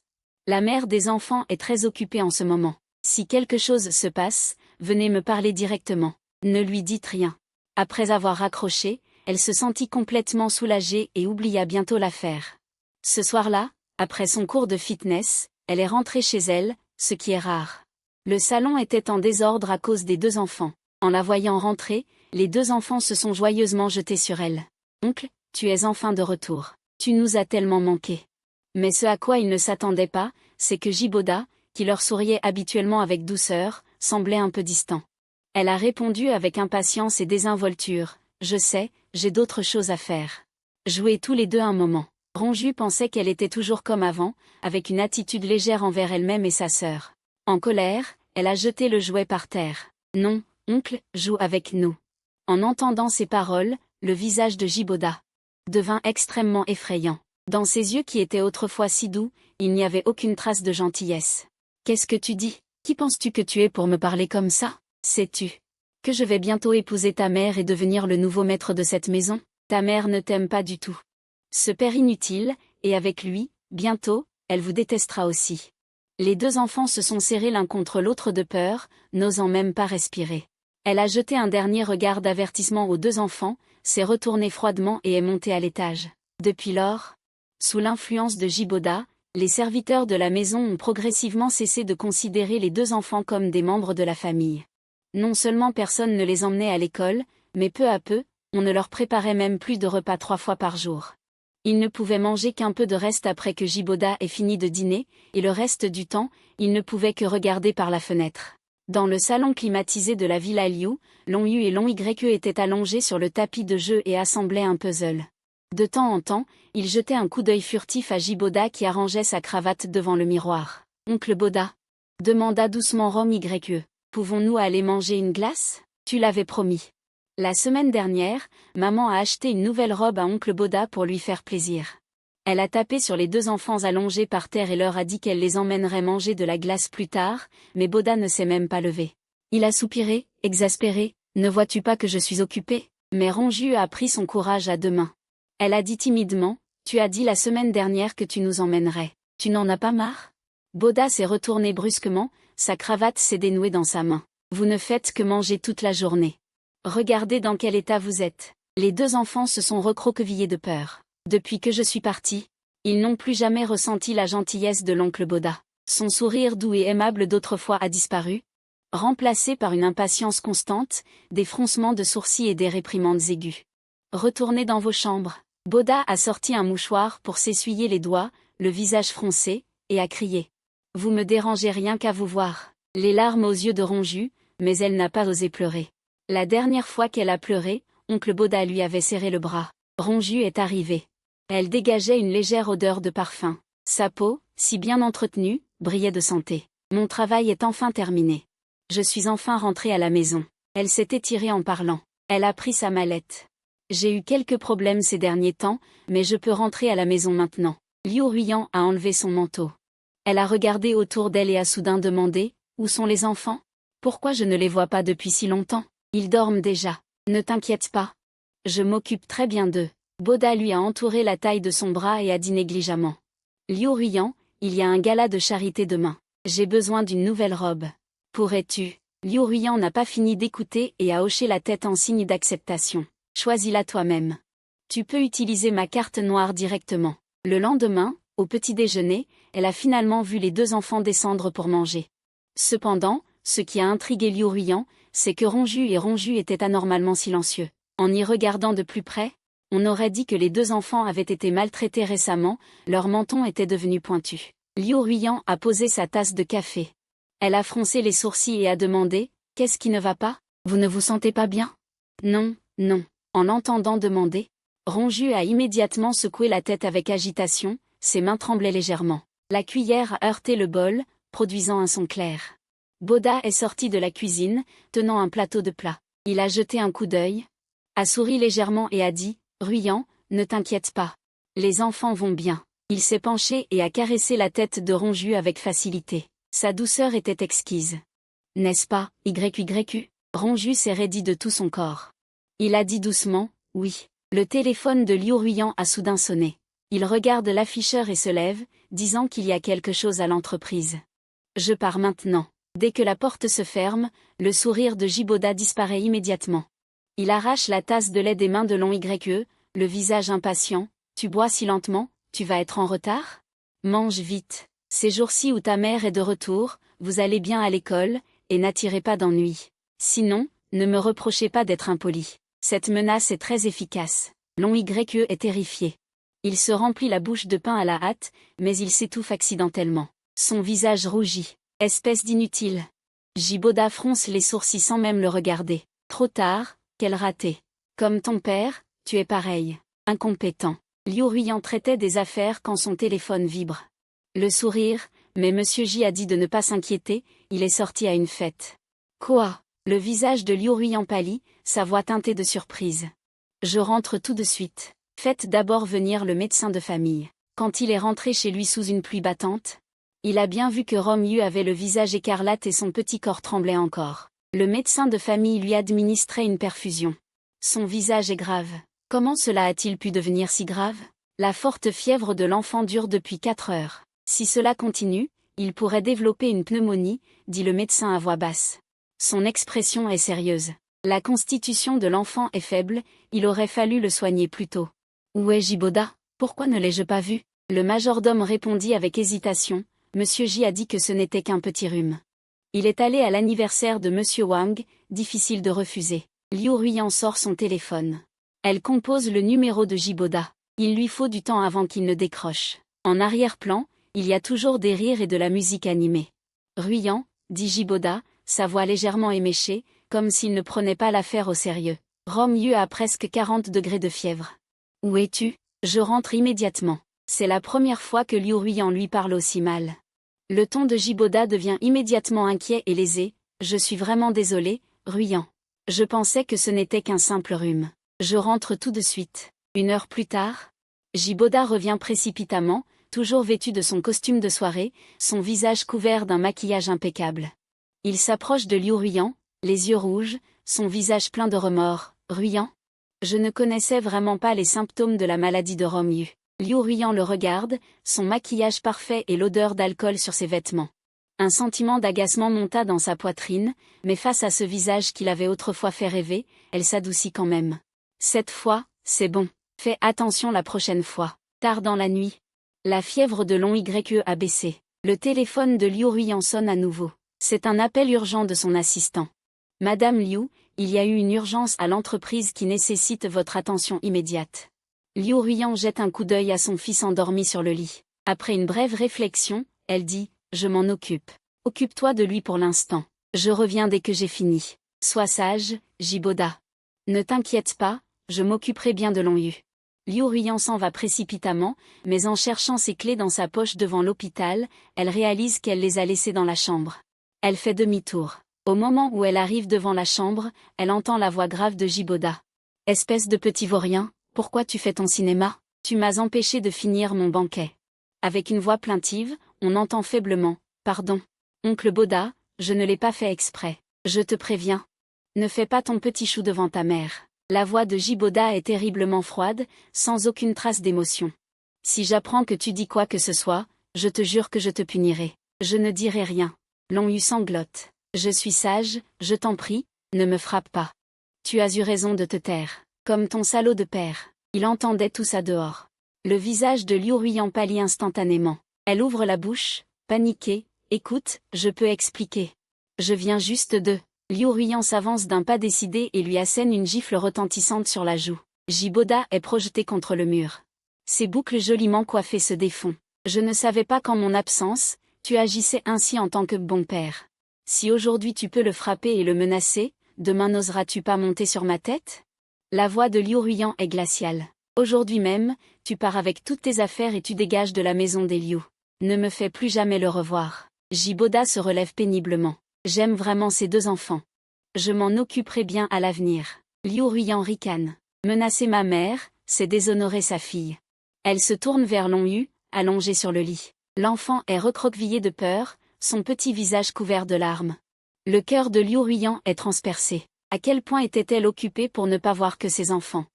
la mère des enfants est très occupée en ce moment. Si quelque chose se passe, venez me parler directement. Ne lui dites rien. Après avoir raccroché, elle se sentit complètement soulagée et oublia bientôt l'affaire. Ce soir-là, après son cours de fitness, elle est rentrée chez elle, ce qui est rare. Le salon était en désordre à cause des deux enfants. En la voyant rentrer, les deux enfants se sont joyeusement jetés sur elle. « Oncle, tu es enfin de retour. Tu nous as tellement manqué. » Mais ce à quoi ils ne s'attendaient pas, c'est que Jiboda, qui leur souriait habituellement avec douceur, semblait un peu distant. Elle a répondu avec impatience et désinvolture. « Je sais, j'ai d'autres choses à faire. » Jouer tous les deux un moment. Ronju pensait qu'elle était toujours comme avant, avec une attitude légère envers elle-même et sa sœur. En colère, elle a jeté le jouet par terre. « Non, oncle, joue avec nous. » En entendant ces paroles, le visage de Jiboda devint extrêmement effrayant. Dans ses yeux qui étaient autrefois si doux, il n'y avait aucune trace de gentillesse. « Qu'est-ce que tu dis? Qui penses-tu que tu es pour me parler comme ça? Sais-tu que je vais bientôt épouser ta mère et devenir le nouveau maître de cette maison? Ta mère ne t'aime pas du tout. Ce père inutile, et avec lui, bientôt, elle vous détestera aussi. » Les deux enfants se sont serrés l'un contre l'autre de peur, n'osant même pas respirer. Elle a jeté un dernier regard d'avertissement aux deux enfants, s'est retournée froidement et est montée à l'étage. Depuis lors, sous l'influence de Jiboda, les serviteurs de la maison ont progressivement cessé de considérer les deux enfants comme des membres de la famille. Non seulement personne ne les emmenait à l'école, mais peu à peu, on ne leur préparait même plus de repas 3 fois par jour. Ils ne pouvaient manger qu'un peu de reste après que Jiboda ait fini de dîner, et le reste du temps, ils ne pouvaient que regarder par la fenêtre. Dans le salon climatisé de la Villa Liu, l'ONU et l'ONYE étaient allongés sur le tapis de jeu et assemblaient un puzzle. De temps en temps, ils jetaient un coup d'œil furtif à Jiboda qui arrangeait sa cravate devant le miroir. « Oncle Boda » demanda doucement ONYE. « Pouvons-nous aller manger une glace? Tu l'avais promis. » La semaine dernière, maman a acheté une nouvelle robe à oncle Boda pour lui faire plaisir. Elle a tapé sur les deux enfants allongés par terre et leur a dit qu'elle les emmènerait manger de la glace plus tard, mais Boda ne s'est même pas levé. Il a soupiré, exaspéré. « Ne vois-tu pas que je suis occupée ?» Mais Ronju a pris son courage à deux mains. Elle a dit timidement, « Tu as dit la semaine dernière que tu nous emmènerais. Tu n'en as pas marre ?» Boda s'est retourné brusquement, sa cravate s'est dénouée dans sa main. « Vous ne faites que manger toute la journée. Regardez dans quel état vous êtes. » Les deux enfants se sont recroquevillés de peur. Depuis que je suis partie, ils n'ont plus jamais ressenti la gentillesse de l'oncle Boda. Son sourire doux et aimable d'autrefois a disparu, remplacé par une impatience constante, des froncements de sourcils et des réprimandes aiguës. « Retournez dans vos chambres. » Boda a sorti un mouchoir pour s'essuyer les doigts, le visage froncé, et a crié. « Vous me dérangez rien qu'à vous voir. » Les larmes aux yeux de Ronju, mais elle n'a pas osé pleurer. La dernière fois qu'elle a pleuré, oncle Boda lui avait serré le bras. Ronju est arrivée. Elle dégageait une légère odeur de parfum. Sa peau, si bien entretenue, brillait de santé. « Mon travail est enfin terminé. Je suis enfin rentrée à la maison. » Elle s'est étirée en parlant. Elle a pris sa mallette. « J'ai eu quelques problèmes ces derniers temps, mais je peux rentrer à la maison maintenant. » Liu Ruiyan a enlevé son manteau. Elle a regardé autour d'elle et a soudain demandé, « Où sont les enfants? Pourquoi je ne les vois pas depuis si longtemps? Ils dorment déjà. Ne t'inquiète pas. Je m'occupe très bien d'eux. » Boda lui a entouré la taille de son bras et a dit négligemment. « Liu Ruiyan, il y a un gala de charité demain. J'ai besoin d'une nouvelle robe. Pourrais-tu ?» Liu Ruiyan n'a pas fini d'écouter et a hoché la tête en signe d'acceptation. « Choisis-la toi-même. Tu peux utiliser ma carte noire directement. » Le lendemain, au petit déjeuner, elle a finalement vu les deux enfants descendre pour manger. Cependant, ce qui a intrigué Liu Ruiyan, c'est que Ronju étaient anormalement silencieux. En y regardant de plus près, on aurait dit que les deux enfants avaient été maltraités récemment, leur menton était devenu pointu. Liu Ruiyan a posé sa tasse de café. Elle a froncé les sourcils et a demandé, « Qu'est-ce qui ne va pas? Vous ne vous sentez pas bien? » « Non, non. » En l'entendant demander, Ronju a immédiatement secoué la tête avec agitation, ses mains tremblaient légèrement. La cuillère a heurté le bol, produisant un son clair. Boda est sorti de la cuisine, tenant un plateau de plats. Il a jeté un coup d'œil, a souri légèrement et a dit, Ruyant, ne t'inquiète pas. Les enfants vont bien. Il s'est penché et a caressé la tête de Ronju avec facilité. Sa douceur était exquise. N'est-ce pas, YYU? Ronju s'est raidi de tout son corps. Il a dit doucement, oui. Le téléphone de Liu Ruyant a soudain sonné. Il regarde l'afficheur et se lève, disant qu'il y a quelque chose à l'entreprise. Je pars maintenant. Dès que la porte se ferme, le sourire de Jiboda disparaît immédiatement. Il arrache la tasse de lait des mains de Long YE, le visage impatient. Tu bois si lentement, tu vas être en retard? Mange vite. Ces jours-ci où ta mère est de retour, vous allez bien à l'école, et n'attirez pas d'ennui. Sinon, ne me reprochez pas d'être impoli. Cette menace est très efficace. Long YE est terrifié. Il se remplit la bouche de pain à la hâte, mais il s'étouffe accidentellement. Son visage rougit. Espèce d'inutile. Jiboda fronce les sourcils sans même le regarder. Trop tard, quel raté. Comme ton père, tu es pareil. Incompétent. Liu Ruyant traitait des affaires quand son téléphone vibre. Le sourire, mais Monsieur J a dit de ne pas s'inquiéter, il est sorti à une fête. Quoi? Le visage de Liu Ruyant pâlit, sa voix teintée de surprise. Je rentre tout de suite. Faites d'abord venir le médecin de famille. Quand il est rentré chez lui sous une pluie battante, il a bien vu que Romyu avait le visage écarlate et son petit corps tremblait encore. Le médecin de famille lui administrait une perfusion. Son visage est grave. Comment cela a-t-il pu devenir si grave? La forte fièvre de l'enfant dure depuis 4 heures. Si cela continue, il pourrait développer une pneumonie, dit le médecin à voix basse. Son expression est sérieuse. La constitution de l'enfant est faible, il aurait fallu le soigner plus tôt. Où est Jiboda? Pourquoi ne l'ai-je pas vu? Le majordome répondit avec hésitation. Monsieur J a dit que ce n'était qu'un petit rhume. Il est allé à l'anniversaire de Monsieur Wang, difficile de refuser. Liu Ruyant sort son téléphone. Elle compose le numéro de Jiboda. Il lui faut du temps avant qu'il ne décroche. En arrière-plan, il y a toujours des rires et de la musique animée. Ruyant, dit Jiboda, sa voix légèrement éméchée, comme s'il ne prenait pas l'affaire au sérieux. Romyu a presque 40 degrés de fièvre. Où es-tu? Je rentre immédiatement. C'est la première fois que Liu Ruyant lui parle aussi mal. Le ton de Jiboda devient immédiatement inquiet et lésé. Je suis vraiment désolé, Ruyant. Je pensais que ce n'était qu'un simple rhume. Je rentre tout de suite. 1 heure plus tard, Jiboda revient précipitamment, toujours vêtu de son costume de soirée, son visage couvert d'un maquillage impeccable. Il s'approche de Liu Ruyant, les yeux rouges, son visage plein de remords. Ruyant? Je ne connaissais vraiment pas les symptômes de la maladie de Romyu. Liu Ruyant le regarde, son maquillage parfait et l'odeur d'alcool sur ses vêtements. Un sentiment d'agacement monta dans sa poitrine, mais face à ce visage qui l'avait autrefois fait rêver, elle s'adoucit quand même. Cette fois, c'est bon. Fais attention la prochaine fois. Tard dans la nuit. La fièvre de Long YE a baissé. Le téléphone de Liu Ruyant sonne à nouveau. C'est un appel urgent de son assistant. Madame Liu, il y a eu une urgence à l'entreprise qui nécessite votre attention immédiate. Liu Ruyant jette un coup d'œil à son fils endormi sur le lit. Après une brève réflexion, elle dit, je m'en occupe. Occupe-toi de lui pour l'instant. Je reviens dès que j'ai fini. Sois sage, Jiboda. Ne t'inquiète pas, je m'occuperai bien de Long Yu. Liu Ruyant s'en va précipitamment, mais en cherchant ses clés dans sa poche devant l'hôpital, elle réalise qu'elle les a laissées dans la chambre. Elle fait demi-tour. Au moment où elle arrive devant la chambre, elle entend la voix grave de Jiboda. Espèce de petit vaurien, pourquoi tu fais ton cinéma? Tu m'as empêché de finir mon banquet. Avec une voix plaintive, on entend faiblement, pardon. Oncle Boda, je ne l'ai pas fait exprès. Je te préviens. Ne fais pas ton petit chou devant ta mère. La voix de Jiboda est terriblement froide, sans aucune trace d'émotion. Si j'apprends que tu dis quoi que ce soit, je te jure que je te punirai. Je ne dirai rien. Long Yu sanglote. Je suis sage, je t'en prie, ne me frappe pas. Tu as eu raison de te taire. Comme ton salaud de père. Il entendait tout ça dehors. Le visage de Liu Ruyant pâlit instantanément. Elle ouvre la bouche, paniquée. Écoute, je peux expliquer. Je viens juste de... Liu Ruyant s'avance d'un pas décidé et lui assène une gifle retentissante sur la joue. Jiboda est projeté contre le mur. Ses boucles joliment coiffées se défont. Je ne savais pas qu'en mon absence, tu agissais ainsi en tant que bon père. Si aujourd'hui tu peux le frapper et le menacer, demain n'oseras-tu pas monter sur ma tête? La voix de Liu Ruyant est glaciale. Aujourd'hui même, tu pars avec toutes tes affaires et tu dégages de la maison des Liu. Ne me fais plus jamais le revoir. Jiboda se relève péniblement. J'aime vraiment ces 2 enfants. Je m'en occuperai bien à l'avenir. Liu Ruiyan ricane. Menacer ma mère, c'est déshonorer sa fille. Elle se tourne vers Long Yu, allongé sur le lit. L'enfant est recroquevillé de peur, son petit visage couvert de larmes. Le cœur de Liu Ruiyan est transpercé. À quel point était-elle occupée pour ne pas voir que ses enfants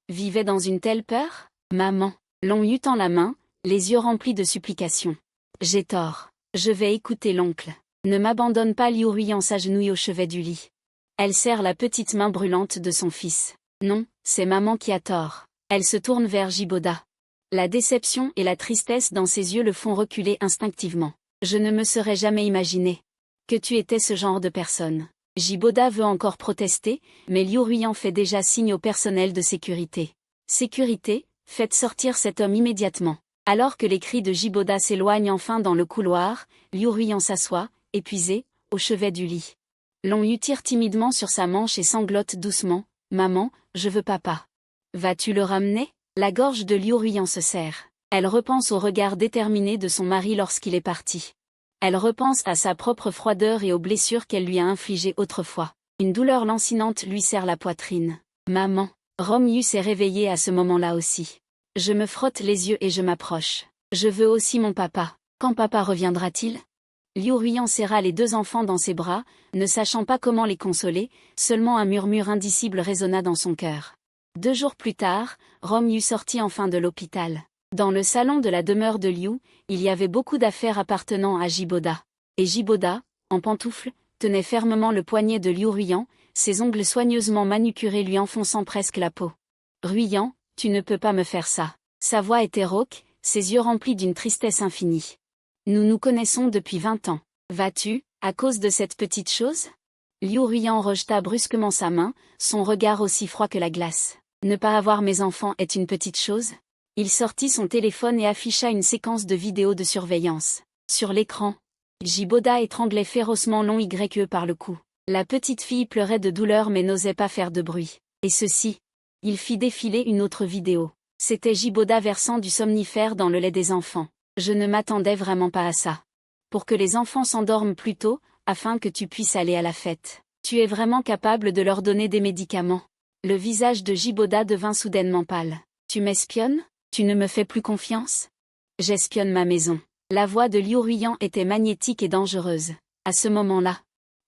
vivaient dans une telle peur? Maman. Long Yu tend la main, les yeux remplis de supplications. J'ai tort. Je vais écouter l'oncle. Ne m'abandonne pas. Liu Ruiyan s'agenouille au chevet du lit. Elle serre la petite main brûlante de son fils. Non, c'est maman qui a tort. Elle se tourne vers Jiboda. La déception et la tristesse dans ses yeux le font reculer instinctivement. Je ne me serais jamais imaginé que tu étais ce genre de personne. Jiboda veut encore protester, mais Liu Ruiyan fait déjà signe au personnel de sécurité. Sécurité, faites sortir cet homme immédiatement. Alors que les cris de Jiboda s'éloignent enfin dans le couloir, Liu Ruiyan s'assoit, épuisé, au chevet du lit. Long Yu tire timidement sur sa manche et sanglote doucement. Maman, je veux papa. Vas-tu le ramener? La gorge de Liu Ruiyan se serre. Elle repense au regard déterminé de son mari lorsqu'il est parti. Elle repense à sa propre froideur et aux blessures qu'elle lui a infligées autrefois. Une douleur lancinante lui serre la poitrine. Maman. Rom Yu s'est réveillé à ce moment-là aussi. Je me frotte les yeux et je m'approche. Je veux aussi mon papa. Quand papa reviendra-t-il? Liu Ruiyan serra les deux enfants dans ses bras, ne sachant pas comment les consoler, seulement un murmure indicible résonna dans son cœur. 2 jours plus tard, Rom Yu sortit enfin de l'hôpital. Dans le salon de la demeure de Liu, il y avait beaucoup d'affaires appartenant à Jiboda. Et Jiboda, en pantoufles, tenait fermement le poignet de Liu Ruiyan, ses ongles soigneusement manucurés lui enfonçant presque la peau. Ruiyan, tu ne peux pas me faire ça. Sa voix était rauque, ses yeux remplis d'une tristesse infinie. Nous nous connaissons depuis 20 ans. Vas-tu, à cause de cette petite chose? Liu Ruiyan rejeta brusquement sa main, son regard aussi froid que la glace. Ne pas avoir mes enfants est une petite chose? Il sortit son téléphone et afficha une séquence de vidéos de surveillance. Sur l'écran, Jiboda étranglait férocement Long Yu par le cou. La petite fille pleurait de douleur mais n'osait pas faire de bruit. Et ceci. Il fit défiler une autre vidéo. C'était Jiboda versant du somnifère dans le lait des enfants. Je ne m'attendais vraiment pas à ça. Pour que les enfants s'endorment plus tôt, afin que tu puisses aller à la fête. Tu es vraiment capable de leur donner des médicaments? Le visage de Jiboda devint soudainement pâle. Tu m'espionnes? Tu ne me fais plus confiance? J'espionne ma maison. La voix de Liu Ruiyan était magnétique et dangereuse. À ce moment-là,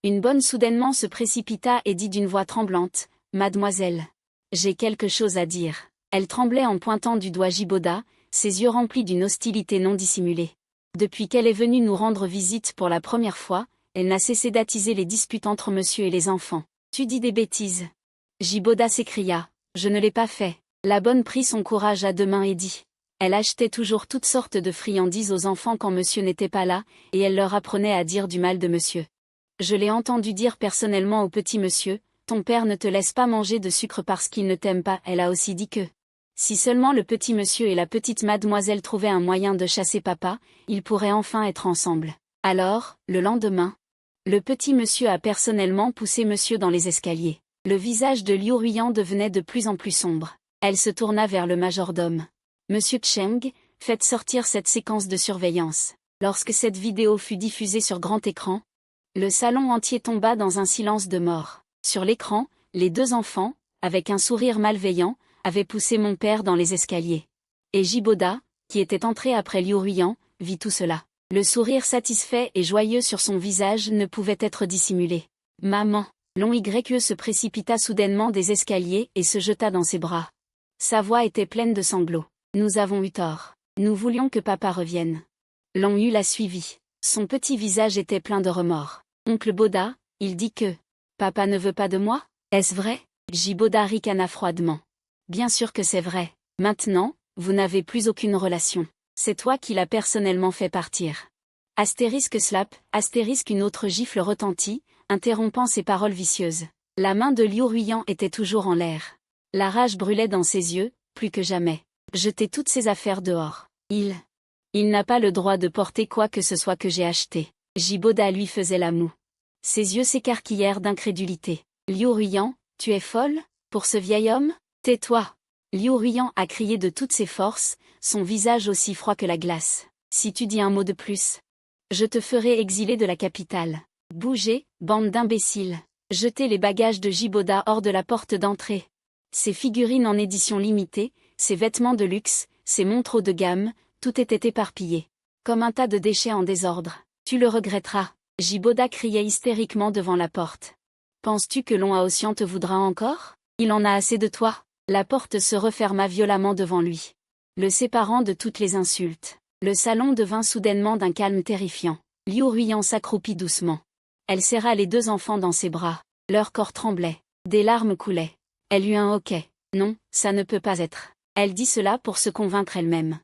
une bonne soudainement se précipita et dit d'une voix tremblante, Mademoiselle. J'ai quelque chose à dire. Elle tremblait en pointant du doigt Jiboda, ses yeux remplis d'une hostilité non dissimulée. Depuis qu'elle est venue nous rendre visite pour la première fois, elle n'a cessé d'attiser les disputes entre monsieur et les enfants. Tu dis des bêtises. Jiboda s'écria. Je ne l'ai pas fait. La bonne prit son courage à 2 mains et dit. Elle achetait toujours toutes sortes de friandises aux enfants quand monsieur n'était pas là, et elle leur apprenait à dire du mal de monsieur. Je l'ai entendu dire personnellement au petit monsieur, ton père ne te laisse pas manger de sucre parce qu'il ne t'aime pas. Elle a aussi dit que, si seulement le petit monsieur et la petite mademoiselle trouvaient un moyen de chasser papa, ils pourraient enfin être ensemble. Alors, le lendemain, le petit monsieur a personnellement poussé monsieur dans les escaliers. Le visage de Liu Ruiyan devenait de plus en plus sombre. Elle se tourna vers le majordome. Monsieur Cheng, faites sortir cette séquence de surveillance. Lorsque cette vidéo fut diffusée sur grand écran, le salon entier tomba dans un silence de mort. Sur l'écran, les 2 enfants, avec un sourire malveillant, avaient poussé mon père dans les escaliers. Et Jiboda, qui était entré après Liu Ruiyan, vit tout cela. Le sourire satisfait et joyeux sur son visage ne pouvait être dissimulé. Maman. Long Yu se précipita soudainement des escaliers et se jeta dans ses bras. Sa voix était pleine de sanglots. Nous avons eu tort. Nous voulions que papa revienne. Long Yu la suivit. Son petit visage était plein de remords. Oncle Boda, il dit que papa ne veut pas de moi? Est-ce vrai? Jiboda ricana froidement. Bien sûr que c'est vrai. Maintenant, vous n'avez plus aucune relation. C'est toi qui l'as personnellement fait partir. Astérisque slap, astérisque une autre gifle retentit, interrompant ses paroles vicieuses. La main de Liu Ruiyan était toujours en l'air. La rage brûlait dans ses yeux, plus que jamais. Jetez toutes ces affaires dehors. Il n'a pas le droit de porter quoi que ce soit que j'ai acheté. Jiboda lui faisait la moue. Ses yeux s'écarquillèrent d'incrédulité. Liu Ruiyan, tu es folle? Pour ce vieil homme? Tais-toi. Liu Ruiyan a crié de toutes ses forces, son visage aussi froid que la glace. Si tu dis un mot de plus, je te ferai exiler de la capitale. Bougez, bande d'imbéciles. Jeter les bagages de Jiboda hors de la porte d'entrée. Ses figurines en édition limitée, ses vêtements de luxe, ses montres haut de gamme, tout était éparpillé. Comme un tas de déchets en désordre. Tu le regretteras. Jiboda criait hystériquement devant la porte. Penses-tu que Long Haotian te voudra encore? Il en a assez de toi. La porte se referma violemment devant lui, le séparant de toutes les insultes. Le salon devint soudainement d'un calme terrifiant. Liu Ruiyan s'accroupit doucement. Elle serra les deux enfants dans ses bras. Leur corps tremblait. Des larmes coulaient. Elle eut un hoquet. Non, ça ne peut pas être. Elle dit cela pour se convaincre elle-même.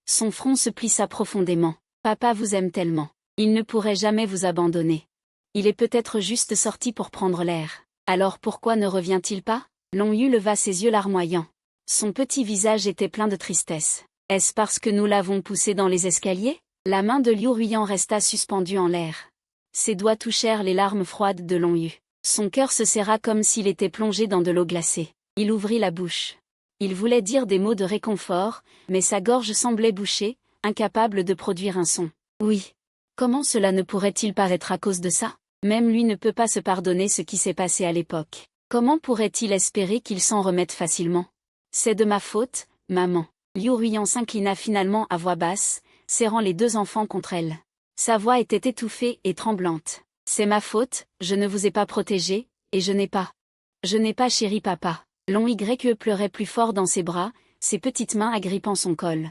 Son front se plissa profondément. Papa vous aime tellement. Il ne pourrait jamais vous abandonner. Il est peut-être juste sorti pour prendre l'air. Alors pourquoi ne revient-il pas? Long Yu leva ses yeux larmoyants. Son petit visage était plein de tristesse. Est-ce parce que nous l'avons poussé dans les escaliers? La main de Liu Ruiyan resta suspendue en l'air. Ses doigts touchèrent les larmes froides de Long Yu. Son cœur se serra comme s'il était plongé dans de l'eau glacée. Il ouvrit la bouche. Il voulait dire des mots de réconfort, mais sa gorge semblait bouchée, incapable de produire un son. Oui. Comment cela ne pourrait-il pas être à cause de ça? Même lui ne peut pas se pardonner ce qui s'est passé à l'époque. Comment pourrait-il espérer qu'il s'en remette facilement? C'est de ma faute, maman. Liu Ruiyan s'inclina finalement à voix basse, serrant les deux enfants contre elle. Sa voix était étouffée et tremblante. C'est ma faute, je ne vous ai pas protégé, et je n'ai pas chéri papa. Long Y pleurait plus fort dans ses bras, ses petites mains agrippant son col.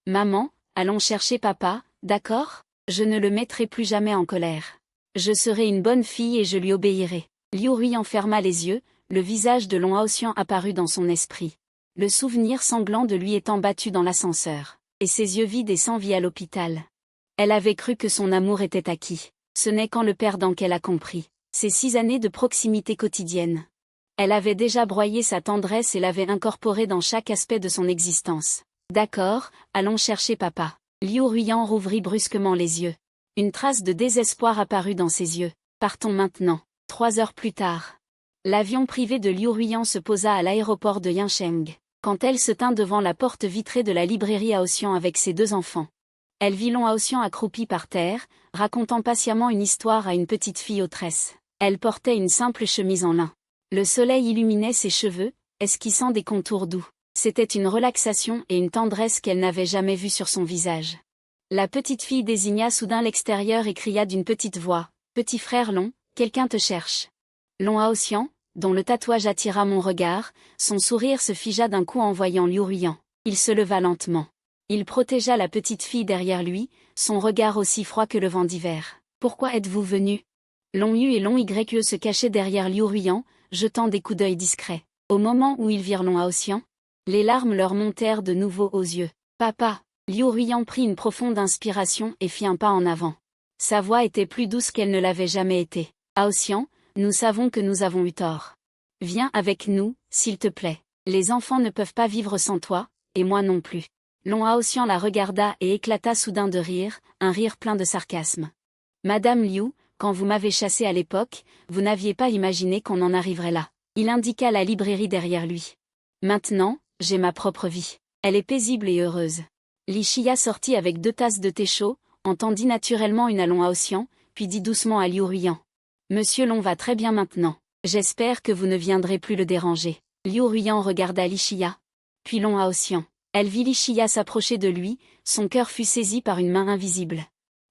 Maman, allons chercher papa, d'accord? Je ne le mettrai plus jamais en colère. Je serai une bonne fille et je lui obéirai. Liu Ruiyan ferma les yeux, le visage de Long Haotian apparut dans son esprit. Le souvenir sanglant de lui étant battu dans l'ascenseur, et ses yeux vides et sans vie à l'hôpital. Elle avait cru que son amour était acquis. Ce n'est qu'en le perdant qu'elle a compris. Ces 6 années de proximité quotidienne. Elle avait déjà broyé sa tendresse et l'avait incorporée dans chaque aspect de son existence. D'accord, allons chercher papa. Liu Ruiyan rouvrit brusquement les yeux. Une trace de désespoir apparut dans ses yeux. Partons maintenant. 3 heures plus tard. L'avion privé de Liu Ruiyan se posa à l'aéroport de Yancheng. Quand elle se tint devant la porte vitrée de la librairie Haotian avec ses deux enfants. Elle vit Long Haotian accroupi par terre, racontant patiemment une histoire à une petite fille aux tresses. Elle portait une simple chemise en lin. Le soleil illuminait ses cheveux, esquissant des contours doux. C'était une relaxation et une tendresse qu'elle n'avait jamais vue sur son visage. La petite fille désigna soudain l'extérieur et cria d'une petite voix. « Petit frère Long, quelqu'un te cherche. » Long Haotian, dont le tatouage attira mon regard, son sourire se figea d'un coup en voyant Liu Ruiyan. Il se leva lentement. Il protégea la petite fille derrière lui, son regard aussi froid que le vent d'hiver. « Pourquoi êtes-vous venu ?» Long Yu et Long Y se cachaient derrière Liu Ruiyan, jetant des coups d'œil discrets. Au moment où ils virent Long Haotian, les larmes leur montèrent de nouveau aux yeux. « Papa !» Liu Ruiyan prit une profonde inspiration et fit un pas en avant. Sa voix était plus douce qu'elle ne l'avait jamais été. « Haotian, nous savons que nous avons eu tort. Viens avec nous, s'il te plaît. Les enfants ne peuvent pas vivre sans toi, et moi non plus. » Long Haotian la regarda et éclata soudain de rire, un rire plein de sarcasme. « Madame Liu, quand vous m'avez chassé à l'époque, vous n'aviez pas imaginé qu'on en arriverait là. » Il indiqua la librairie derrière lui. « Maintenant, j'ai ma propre vie. Elle est paisible et heureuse. » Li Shia sortit avec 2 tasses de thé chaud, entendit naturellement une à Long Haotian, puis dit doucement à Liu Ruiyan. « Monsieur Long va très bien maintenant. J'espère que vous ne viendrez plus le déranger. » Liu Ruiyan regarda Li Shia. Puis Long Haotian. Elle vit Li Shia s'approcher de lui, son cœur fut saisi par une main invisible.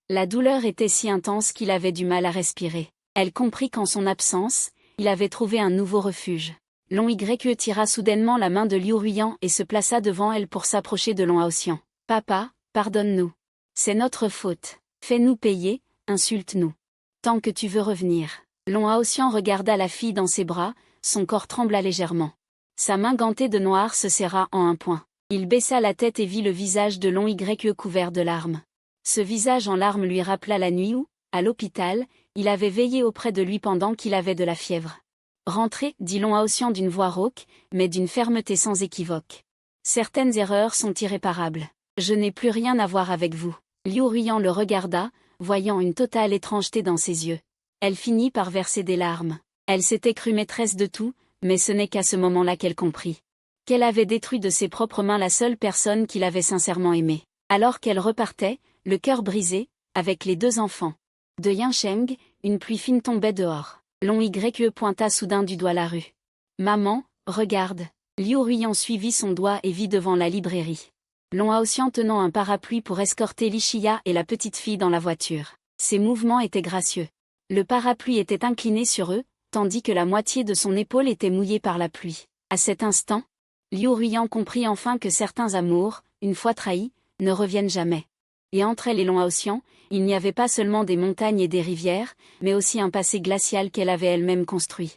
La douleur était si intense qu'il avait du mal à respirer. Elle comprit qu'en son absence, il avait trouvé un nouveau refuge. Long Y tira soudainement la main de Liu Ruiyan et se plaça devant elle pour s'approcher de Long Haotian. « Papa, pardonne-nous. C'est notre faute. Fais-nous payer, insulte-nous. Tant que tu veux revenir. » Long Haotian regarda la fille dans ses bras, son corps trembla légèrement. Sa main gantée de noir se serra en un point. Il baissa la tête et vit le visage de Long Y couvert de larmes. Ce visage en larmes lui rappela la nuit où, à l'hôpital, il avait veillé auprès de lui pendant qu'il avait de la fièvre. « Rentrez, » dit Long Haotian d'une voix rauque, mais d'une fermeté sans équivoque. « Certaines erreurs sont irréparables. Je n'ai plus rien à voir avec vous. » Liu Ruiyan le regarda, voyant une totale étrangeté dans ses yeux. Elle finit par verser des larmes. Elle s'était crue maîtresse de tout, mais ce n'est qu'à ce moment-là qu'elle comprit qu'elle avait détruit de ses propres mains la seule personne qu'il avait sincèrement aimée. Alors qu'elle repartait, le cœur brisé, avec les 2 enfants de Yancheng, une pluie fine tombait dehors. Long YE pointa soudain du doigt la rue. Maman, regarde. Liu Ruiyan suivit son doigt et vit devant la librairie. Long Haoxian tenant un parapluie pour escorter Li Shia et la petite fille dans la voiture. Ses mouvements étaient gracieux. Le parapluie était incliné sur eux, tandis que la moitié de son épaule était mouillée par la pluie. À cet instant, Liu Ruiyan comprit enfin que certains amours, une fois trahis, ne reviennent jamais. Et entre elle et Long Haoxian, il n'y avait pas seulement des montagnes et des rivières, mais aussi un passé glacial qu'elle avait elle-même construit.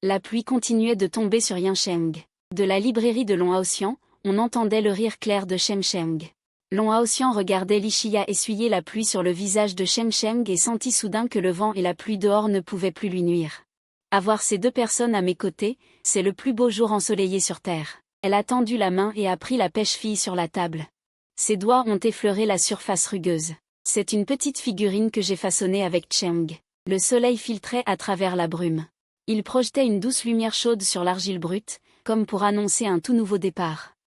La pluie continuait de tomber sur Yansheng. De la librairie de Long Haoxian, on entendait le rire clair de Sheng. Long Haoxian regardait Li Shia essuyer la pluie sur le visage de Sheng et sentit soudain que le vent et la pluie dehors ne pouvaient plus lui nuire. Avoir ces deux personnes à mes côtés, c'est le plus beau jour ensoleillé sur terre. Elle a tendu la main et a pris la pêche-fille sur la table. Ses doigts ont effleuré la surface rugueuse. C'est une petite figurine que j'ai façonnée avec Cheng. Le soleil filtrait à travers la brume. Il projetait une douce lumière chaude sur l'argile brute, comme pour annoncer un tout nouveau départ.